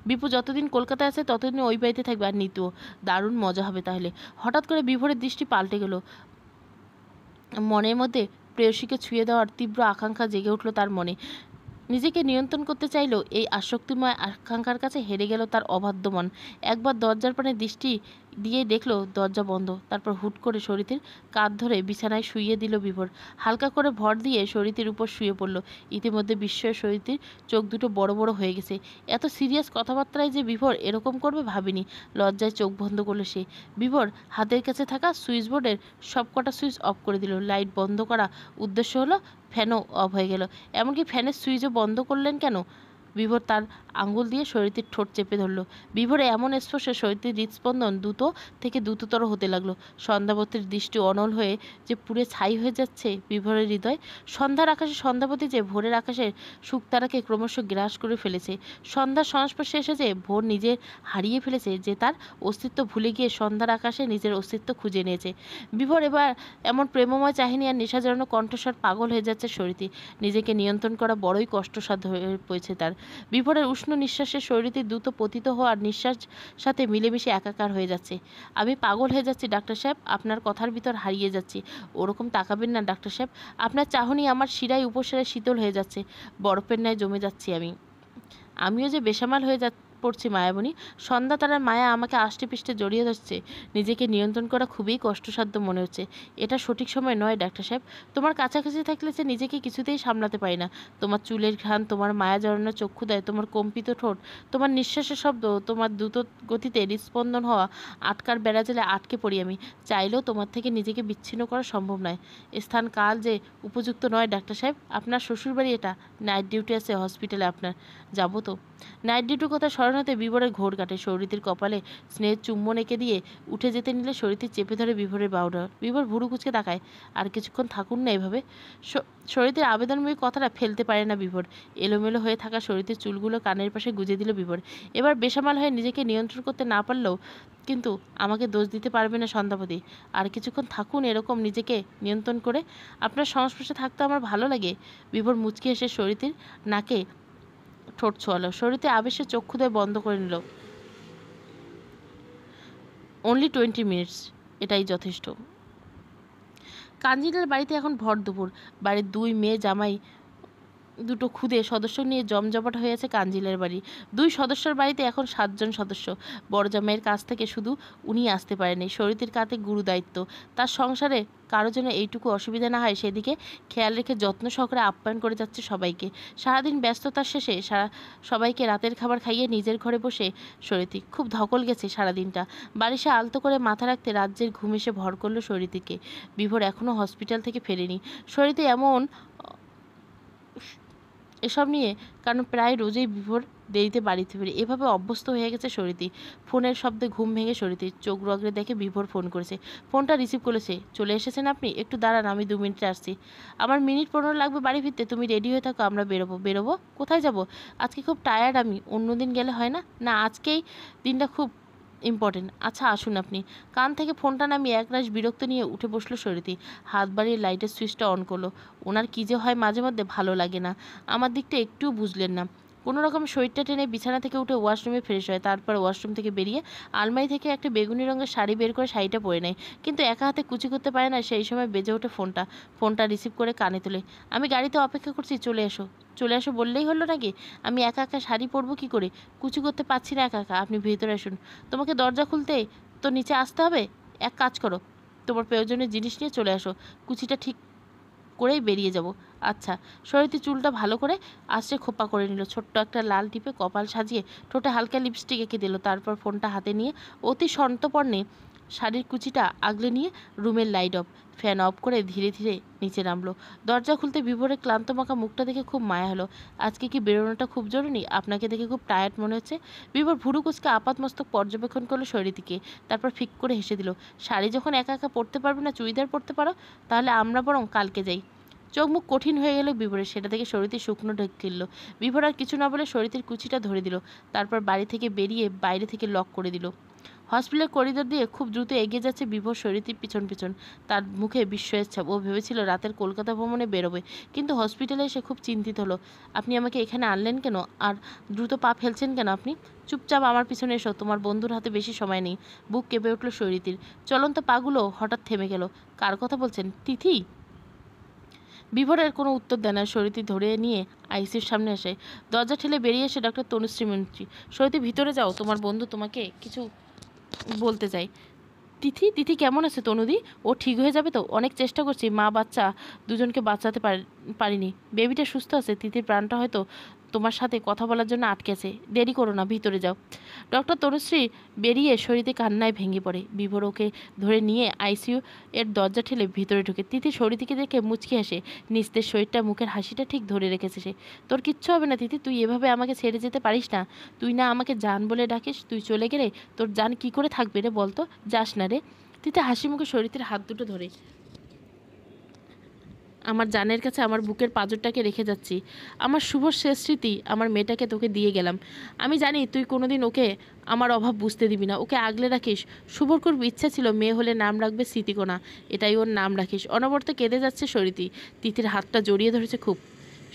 বিপু যতদিন কলকাতায় আছে ততদিন ওই বাড়িতে থাকবে, আর নিতুও। দারুণ মজা হবে তাহলে। হঠাৎ করে বিভোরের দৃষ্টি পাল্টে গেল। মনের মধ্যে প্রেয়সীকে ছুঁয়ে দেওয়ার তীব্র আকাঙ্ক্ষা জেগে উঠল তার মনে। নিজেকে নিয়ন্ত্রণ করতে চাইলেও এই আসক্তিময় আকাঙ্ক্ষার কাছে হেরে গেল তার অবাধ্য মন। একবার দরজার পানে দৃষ্টি দিয়ে দেখলো দরজা বন্ধ। তারপর হুট করে শরীরীর কাঁধ ধরে বিছানায় শুইয়ে দিল বিভোর। হালকা করে ভর দিয়ে শরীরীর উপর শুয়ে পড়ল। ইতিমধ্যে বিস্ময়ে শরীরীর চোখ দুটো বড় বড় হয়ে গেছে। এত সিরিয়াস কথাবার্তায় যে বিভোর এরকম করবে ভাবিনি। লজ্জায় চোখ বন্ধ করলো সে। বিভোর হাতের কাছে থাকা সুইচ বোর্ডের সবকটা সুইচ অফ করে দিল। লাইট বন্ধ করা উদ্দেশ্য হলো ফ্যানও অফ হয়ে গেল। এমনকি ফ্যানের সুইচও বন্ধ করলেন কেন? বিভোর তার আঙ্গুল দিয়ে শরীরীর ঠোঁট চেপে ধরল। বিভোরে এমন স্পর্শে শরীরীর হৃদস্পন্দন দ্রুত থেকে দ্রুততর হতে লাগলো। সন্ধ্যাবতীর দৃষ্টি অনল হয়ে যে পুড়ে ছাই হয়ে যাচ্ছে বিভোরের হৃদয়। সন্ধ্যার আকাশে সন্ধ্যাবতী যে ভোরের আকাশের শুকতারাকে ক্রমশ গ্রাস করে ফেলেছে। সন্ধ্যার সংস্পর্শে এসে যে ভোর নিজে হারিয়ে ফেলেছে, যে তার অস্তিত্ব ভুলে গিয়ে সন্ধ্যার আকাশে নিজের অস্তিত্ব খুঁজে নিয়েছে। বিভোর এবার এমন প্রেমময় চাহিনী আর নেশা জড়ানো কণ্ঠস্বর পাগল হয়ে যাচ্ছে শরীরী। নিজেকে নিয়ন্ত্রণ করা বড়ই কষ্টসাধ্য হয়ে পড়েছে তার। বিভোরের উষ্ণ নিঃশ্বাসে শরীরীর দ্রুত পতিত হওয়ার নিঃশ্বাস সাথে মিলেমিশে একাকার হয়ে যাচ্ছে। আমি পাগল হয়ে যাচ্ছি ডাক্তার সাহেব, আপনার কথার ভিতর হারিয়ে যাচ্ছি। ওরকম তাকাবেন না ডাক্তার সাহেব। আপনার চাহনি আমার শিরায় উপশিরায় শীতল হয়ে যাচ্ছে। বরফের ন্যায় জমে যাচ্ছি আমিও যে বেসামাল হয়ে পড়ছি মায়াবনী। সন্ধ্যা তারার মায়া আমাকে আষ্টে পৃষ্ঠে জড়িয়ে ধরছে। নিজেকে নিয়ন্ত্রণ করা খুবই কষ্টসাধ্য মনে হচ্ছে। এটা সঠিক সময় নয় ডাক্তার সাহেব। তোমার কাছাকাছি থাকলে যে নিজেকে কিছুতেই সামলাতে পারি না। তোমার চুলের ঘ্রাণ, তোমার মায়া জড়ানো চক্ষুদায়, তোমার কম্পিত ঠোঁট, তোমার নিঃশ্বাসের শব্দ, তোমার দ্রুত গতিতে হৃদস্পন্দন হওয়া আটকার বেড়াজালে আটকে পড়ি আমি। চাইলেও তোমার থেকে নিজেকে বিচ্ছিন্ন করা সম্ভব নয়। স্থান কাল যে উপযুক্ত নয় ডাক্তার সাহেব। আপনার শ্বশুরবাড়ি এটা। নাইট ডিউটি আছে হসপিটালে আপনার। যাবো তো? নাইট ডিউটির কথা স্মরণ ছলনাতে বিভোরের ঘোর কাটে। শরীরের কপালে স্নেহের চুম্বন এঁকে দিয়ে উঠে যেতে নিলে শরীর চেপে ধরে বিভোরের বাহুডর। বিভোর ভুরু কুচকে তাকায়। আর কিছুক্ষণ থাকুন না এভাবে। শরীরের আবেদনময়ী কথাটা ফেলতে পারে না বিভোর। এলোমেলো হয়ে থাকা শরীরের চুলগুলো কানের পাশে গুজে দিল বিভোর। এবার বেসামাল হয়ে নিজেকে নিয়ন্ত্রণ করতে না পারলেও কিন্তু আমাকে দোষ দিতে পারবে না সন্ধ্যাপতি। আর কিছুক্ষণ থাকুন এরকম নিজেকে নিয়ন্ত্রণ করে। আপনার সংস্পর্শে থাকতে আমার ভালো লাগে। বিভোর মুচকি এসে শরীরের নাকে ঠোঁট ছোঁয়ালো। শরীরে আবেশে চক্ষুদয় বন্ধ করে নিল। অনলি 20 মিনিটস, এটাই যথেষ্ট। কাঞ্জিলার বাড়িতে এখন ভর দুপুর। বাড়ির 2 মেয়ে জামাই দুটো খুদে সদস্য নিয়ে জমজমাট হয়ে আছে কাঞ্জিলের বাড়ি। 2 সদস্যের বাড়িতে এখন 7 জন সদস্য। বড় জামাইয়ের কাছ থেকে শুধু উনি আসতে পারেনি, শরীরের কাঁধে গুরু দায়িত্ব। তার সংসারে কারো যেন এইটুকু অসুবিধা না হয় সেদিকে খেয়াল রেখে যত্ন সহকারে আপ্যায়ন করে যাচ্ছে সবাইকে। সারাদিন ব্যস্ততার শেষে সবাইকে রাতের খাবার খাইয়ে নিজের ঘরে বসে শরীরী খুব ধকল গেছে সারাদিনটা। বালিশে আলতো করে মাথা রাখতে রাজ্যের ঘুম এসে ভর করলো শরীরীকে। বিভোর এখনও হসপিটাল থেকে ফেরেনি। শরীরী এমন এসব নিয়ে, কারণ প্রায় রোজই বিভোর দেরিতে বাড়িতে ফিরে। এভাবে অভ্যস্ত হয়ে গেছে শরীরী। ফোনের শব্দে ঘুম ভেঙে শরীরী চোখ রগড়ে দেখে বিভোর ফোন করেছে। ফোনটা রিসিভ করেছে। চলে এসেছেন আপনি? একটু দাঁড়ান, আমি 2 মিনিটে আসছি। আমার মিনিট 15 লাগবে বাড়ি ফিরতে। তুমি রেডি হয়ে থাকো, আমরা বেরোবো। বেরোবো? কোথায় যাব? আজকে খুব টায়ার্ড আমি। অন্য দিন গেলে হয় না? না, আজকেই দিনটা খুব ইম্পর্টেন্ট। আচ্ছা আসুন আপনি। কান থেকে ফোনটা নামিয়ে একরাশ বিরক্ত নিয়ে উঠে বসলো শরীরী। হাত বাড়িয়ে লাইটের সুইচটা অন করলো। ওনার কী যে হয় মাঝে মধ্যে, ভালো লাগে না। আমার দিকটা একটুও বুঝলেন না। কোনো রকম শরীরটা টেনে বিছানা থেকে উঠে ওয়াশরুমে ফ্রেশ হয়। তারপর ওয়াশরুম থেকে বেরিয়ে আলমারি থেকে একটা বেগুনি রঙের শাড়ি বের করে শাড়িটা পরে নেয়। কিন্তু একা হাতে কুচি করতে পারে না। সেই সময় বেজে ওঠে ফোনটা। ফোনটা রিসিভ করে কানে তোলে। আমি গাড়িতে অপেক্ষা করছি, চলে এসো। চলে আসো বললেই হলো নাকি? আমি একা একা শাড়ি পরবো কী করে? কুচি করতে পারছি না একা একা। আপনি ভেতরে আসুন। তোমাকে দরজা খুলতে তো নিচে আসতে হবে। এক কাজ করো, তোমার প্রয়োজনীয় জিনিস নিয়ে চলে আসো। কুচিটা ঠিক করেই বেরিয়ে যাব। আচ্ছা। শরীরী চুলটা ভালো করে আঁচড়ে খোপা করে নিল। ছোট্ট একটা লাল টিপে কপাল সাজিয়ে ঠোঁটে হালকা লিপস্টিক এঁকে দিল। তারপর ফোনটা হাতে নিয়ে অতি সন্তর্পণে শাড়ির কুচিটা আগলে নিয়ে রুমের লাইট অফ, ফ্যান অফ করে ধীরে ধীরে নিচে নামলো। দরজা খুলতে বিভোরের ক্লান্ত মাখা মুখটা দেখে খুব মায়া হলো। আজকে কি বেরোনোটা খুব জরুরি? আপনাকে দেখে খুব টায়ার্ড মনে হচ্ছে। বিভোর ভুরু কুচকে আপাতমস্তক পর্যবেক্ষণ করলো শরীরীকে। তারপর ফিক করে হেসে দিল। শাড়ি যখন একা একা পরতে পারবে না, চুড়িদার পরতে পারো। তাহলে আমরা বরং কালকে যাই। চোখ মুখ কঠিন হয়ে গেল বিভোরের। সেটা থেকে শরীরী শুকনো ঢেক ফেলল। বিভোর আর কিছু না বলে শরীরের কুচিটা ধরে দিল। তারপর বাড়ি থেকে বেরিয়ে বাইরে থেকে লক করে দিল। হসপিটালের করিডোর দিয়ে খুব দ্রুত এগিয়ে যাচ্ছে বিভোর শরীরীর পিছন পিছন। তার মুখে বিস্ময়ের ছাপ। ও ভেবেছিল রাতের কলকাতা ভ্রমণে বেরোবে, কিন্তু হসপিটালে এসে খুব চিন্তিত হলো। আপনি আমাকে এখানে আনলেন কেন? আর দ্রুত পা ফেলছেন কেন আপনি? চুপচাপ আমার পিছনে এসো, তোমার বন্ধুর হাতে বেশি সময় নেই। বুক কেঁপে উঠল শরীরীর। চলন্ত পাগুলো হঠাৎ থেমে গেল। কার কথা বলছেন? তিথি? বিভোরের কোনো উত্তর দেয় না। শরীরী ধরে নিয়ে আইসিউর সামনে আসে। দরজা ঠেলে বেরিয়ে এসে ডক্টর তনুশ্রী মন্ত্রী। শরীরী ভিতরে যাও, তোমার বন্ধু তোমাকে কিছু বলতে চাই। তিথি? তিথি কেমন আছে তনুদি? ও ঠিক হয়ে যাবে তো? অনেক চেষ্টা করছি, মা বাচ্চা দুজনকে বাঁচাতে পারিনি। বেবিটা সুস্থ আছে। তিথির প্রাণটা হয়তো তোমার সাথে কথা বলার জন্য আটকেছে। দেরি করো না, ভিতরে যাও। ডক্টর তনুশ্রী বেরিয়ে শরীরে কান্নায় ভেঙে পড়ে। বিভোর ওকে ধরে নিয়ে আইসিইউ এর দরজা ঠেলে ভিতরে ঢুকে। তিথি শরীরকে দেখে মুচকি হাসে। নিস্তেজ শরীরটা, মুখের হাসিটা ঠিক ধরে রেখেছে সে। তোর কিচ্ছু হবে না তিথি, তুই এভাবে আমাকে ছেড়ে যেতে পারিস না। তুই না আমাকে জান বলে ডাকিস, তুই চলে গেলে তোর জান কি করে থাকবে রে বলতো? যাস না রে। তিথি হাসি মুখে শরীরের হাত দুটো ধরে আমার জানের কাছে আমার বুকের পাঁজরটাকে রেখে যাচ্ছি। আমার শুভ শেষ স্মৃতি, আমার মেয়েটাকে তোকে দিয়ে গেলাম। আমি জানি তুই কোনোদিন ওকে আমার অভাব বুঝতে দিবি না, ওকে আগলে রাখিস। শুভর খুব ইচ্ছা ছিল মেয়ে হলে নাম রাখবে স্মৃতিকোনা, এটাই ওর নাম রাখিস। অনবরত কেঁদে যাচ্ছে শরীরী। তিথির হাতটা জড়িয়ে ধরেছে খুব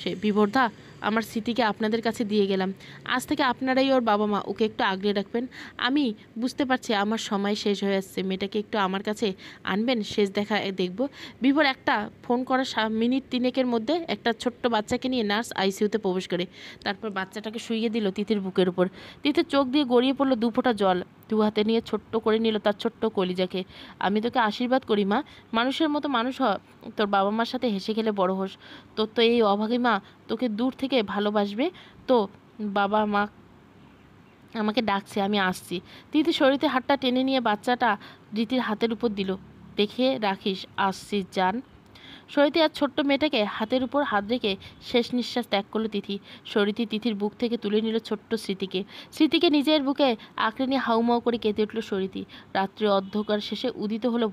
সে। বিভোরদা, আমার স্মৃতিকে আপনাদের কাছে দিয়ে গেলাম। আজ থেকে আপনারাই ওর বাবা মা, ওকে একটু আগলে রাখবেন। আমি বুঝতে পারছি আমার সময় শেষ হয়ে আসছে, মেয়েটাকে একটু আমার কাছে আনবেন, শেষ দেখা দেখব। বিভোর একটা ফোন করার মিনিট 3-এর মধ্যে একটা ছোট্ট বাচ্চাকে নিয়ে নার্স আইসিইউতে প্রবেশ করে। তারপর বাচ্চাটাকে শুইয়ে দিল তিথির বুকের উপর। তিথির চোখ দিয়ে গড়িয়ে পড়লো 2 ফোঁটা জল। 2 হাতে নিয়ে ছোট্ট করে নিল তার ছোট্ট কলিজাকে। আমি তোকে আশীর্বাদ করি মা, মানুষের মতো মানুষ হ, তোর বাবা মার সাথে হেসে খেলে বড় হোস। তোর তো এই অভাগী মা তোকে দূর থেকে ভালোবাসবে। তো বাবা মা আমাকে ডাকছে, আমি আসছি। তিথি শরীরে হাতটা টেনে নিয়ে বাচ্চাটা রীতির হাতের উপর দিল। দেখে রাখিস, আসছিস জান। সরিতি আর ছোট্ট মেয়েটাকে হাতের উপর হাত রেখে শেষ নিঃশ্বাস ত্যাগ করলো তিথি। সরিতি তিথির বুক থেকে তুলে নিল ছোট্ট স্মৃতিকে নিজের বুকে আঁকড়ে নিয়ে হাউমাউ করে কেঁদে উঠল সরিতি। রাত্রি অন্ধকার শেষে উদিত হলো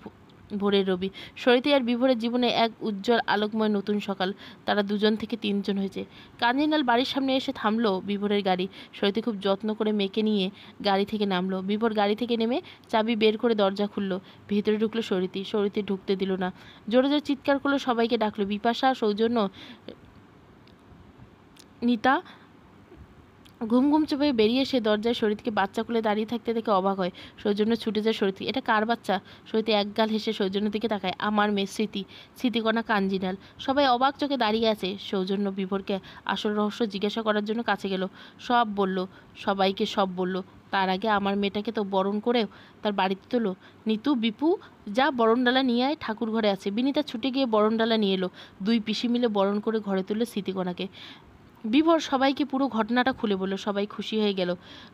ভোরের রবি। সরিতি আর বিভোরের জীবনে এক উজ্জ্বল আলোকময় নতুন সকাল। তারা 2জন থেকে 3জন হয়েছে। কাঞ্জিলাল বাড়ির সামনে এসে থামলো বিভোরের গাড়ি। সরিতি খুব যত্ন করে মেয়েকে নিয়ে গাড়ি থেকে নামলো। বিভোর গাড়ি থেকে নেমে চাবি বের করে দরজা খুললো। ভেতরে ঢুকলো সরিতি ঢুকতে দিল না। জোরে জোরে চিৎকার করলো, সবাইকে ডাকলো। বিপাশা, সৌজন্য, নিতা ঘুম ঘুম চোপে বেরিয়ে এসে দরজায় সরিতকে বাচ্চা কোলে দাঁড়িয়ে থাকতে দেখে অবাক হয়। সৌজন্য ছুটে যায় সরিতি। এটা কার বাচ্চা? সরিতি একগাল হেসে সৌজন্যের দিকে তাকায়। আমার মেয়ে স্মৃতিকণা কাঞ্জিলাল। সবাই অবাক চোখে দাঁড়িয়ে আছে। সৌজন্য বিভোরকে আসল রহস্য জিজ্ঞাসা করার জন্য কাছে গেল। সব বলল, সবাইকে সব বলল। তার আগে আমার মেয়েটাকে তো বরণ করেও তার বাড়িতে তোলো। নিতু, বিপু, যা বরণডালা নিয়ে আয়, ঠাকুর ঘরে আছে। বিনিতা ছুটে গিয়ে বরণডালা নিয়ে এলো। 2 পিসি মিলে বরণ করে ঘরে তুললো স্মৃতিকণাকে। বিভোর সবাইকে পুরো ঘটনাটা খুলে বলল। সবাই খুশি হয়ে গেল।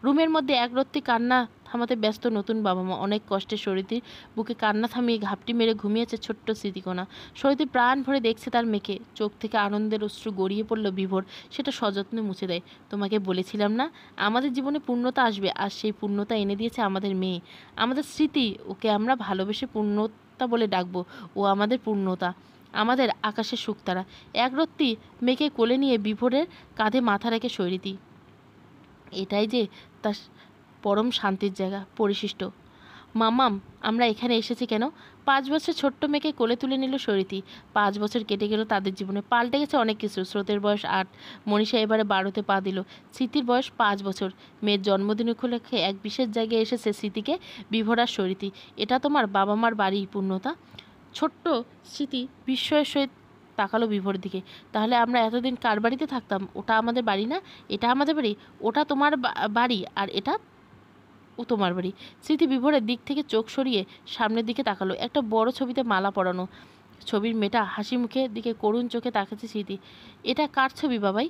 রুমের মধ্যে একরত্তি কান্না থামাতে ব্যস্ত নতুন বাবা মা। অনেক কষ্টে সরিতির বুকে কান্না থামিয়ে ঘাপটি মেরে ঘুমিয়েছে ছোট্ট স্মৃতিকণা। সরিতি প্রাণ ভরে দেখছে তার মেয়েকে। চোখ থেকে আনন্দের অশ্রু গড়িয়ে পড়ল বিভোর। সেটা সযত্নে মুছে দেয়। তোমাকে বলেছিলাম না, আমাদের জীবনে পূর্ণতা আসবে, আর সেই পূর্ণতা এনে দিয়েছে আমাদের মেয়ে, আমাদের স্মৃতি। ওকে আমরা ভালোবেসে পূর্ণতা বলে ডাকবো। ও আমাদের পূর্ণতা, আমাদের আকাশের শুকতারা। একরত্তি মেয়েকে কোলে নিয়ে বিভোরের কাঁধে মাথা রেখে সরিতি। এটাই যে তার পরম শান্তির জায়গা। পরিশিষ্ট, মামাম, আমরা এখানে এসেছি কেন? 5 বছর ছোট্ট মেয়েকে কোলে তুলে নিল সরিতি। 5 বছর কেটে গেল তাদের জীবনে। পাল্টে গেছে অনেক কিছু। স্রোতের বয়স 8, মনীষা এবারে 12তে পা দিল। স্মৃতির বয়স 5 বছর। মেয়ের জন্মদিন উপলক্ষে এক বিশেষ জায়গায় এসেছে স্মৃতিকে বিভোর আর সরিতি। এটা তোমার বাবা মার বাড়ি পূর্ণতা? ছোট্ট স্মৃতি বিস্ময়ের সহিত তাকালো বিভোরের দিকে। তাহলে আমরা এতদিন কার বাড়িতে থাকতাম? ওটা আমাদের বাড়ি না? এটা আমাদের বাড়ি। ওটা তোমার বাড়ি, আর এটা ও তোমার বাড়ি। স্মৃতি বিভোরের দিক থেকে চোখ সরিয়ে সামনের দিকে তাকালো। একটা বড় ছবিতে মালা পরানো। ছবির মেয়েটা হাসি মুখে দিকে করুণ চোখে তাকাচ্ছে স্মৃতি। এটা কার ছবি বাবাই?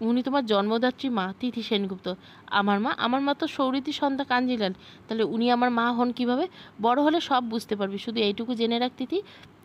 উনি তোমার জন্মদাত্রী মা, তিথি সেনগুপ্ত। আমার মা তো সৌরিতি সন্ধ্যা কাঞ্জিলাল। তাহলে উনি আমার মা হন কিভাবে? বড় হলে সব বুঝতে পারবি। শুধু এইটুকু জেনে রাখ তিথি,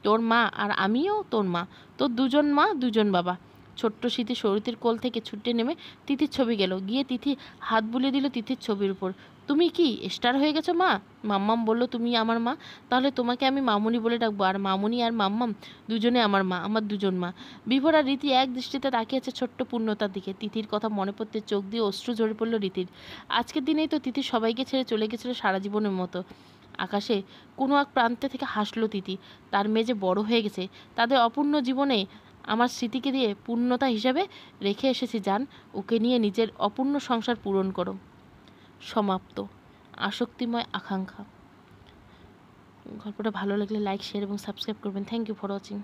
তোর মা আর আমিও তোর মা। তোর 2জন মা 2জন বাবা। ছোট্ট স্মৃতি সৌরিতির কোল থেকে ছুটে নেমে তিথির ছবি গেল। গিয়ে তিথি হাত বুলিয়ে দিল তিথির ছবির উপর। তুমি কি স্টার হয়ে গেছো মা? মাম্মাম বলল, তুমি আমার মা, তাহলে তোমাকে আমি মামুনি বলে ডাকবো। আর মামুনি আর মাম্মাম দুজনে আমার মা, আমার 2জন মা। বিভোর আর রীতি এক দৃষ্টিতে তাকিয়েছে ছোট্ট পূর্ণতার দিকে। তিথির কথা মনে পড়তে চোখ দিয়ে অশ্রু ঝরে পড়ল রীতির। আজকের দিনেই তো তিথি সবাইকে ছেড়ে চলে গেছিল সারা জীবনের মতো। আকাশে কোনো এক প্রান্তে থেকে হাসলো তিথি। তার মেয়ে যে বড় হয়ে গেছে। তাদের অপূর্ণ জীবনে আমার স্মৃতিকে দিয়ে পূর্ণতা হিসাবে রেখে এসেছি জান। ওকে নিয়ে নিজের অপূর্ণ সংসার পূরণ করো। সমাপ্ত। আসক্তিময় আকাঙ্ক্ষা। গল্পটা ভালো লাগলে লাইক, শেয়ার এবং সাবস্ক্রাইব করবেন। Thank you for watching.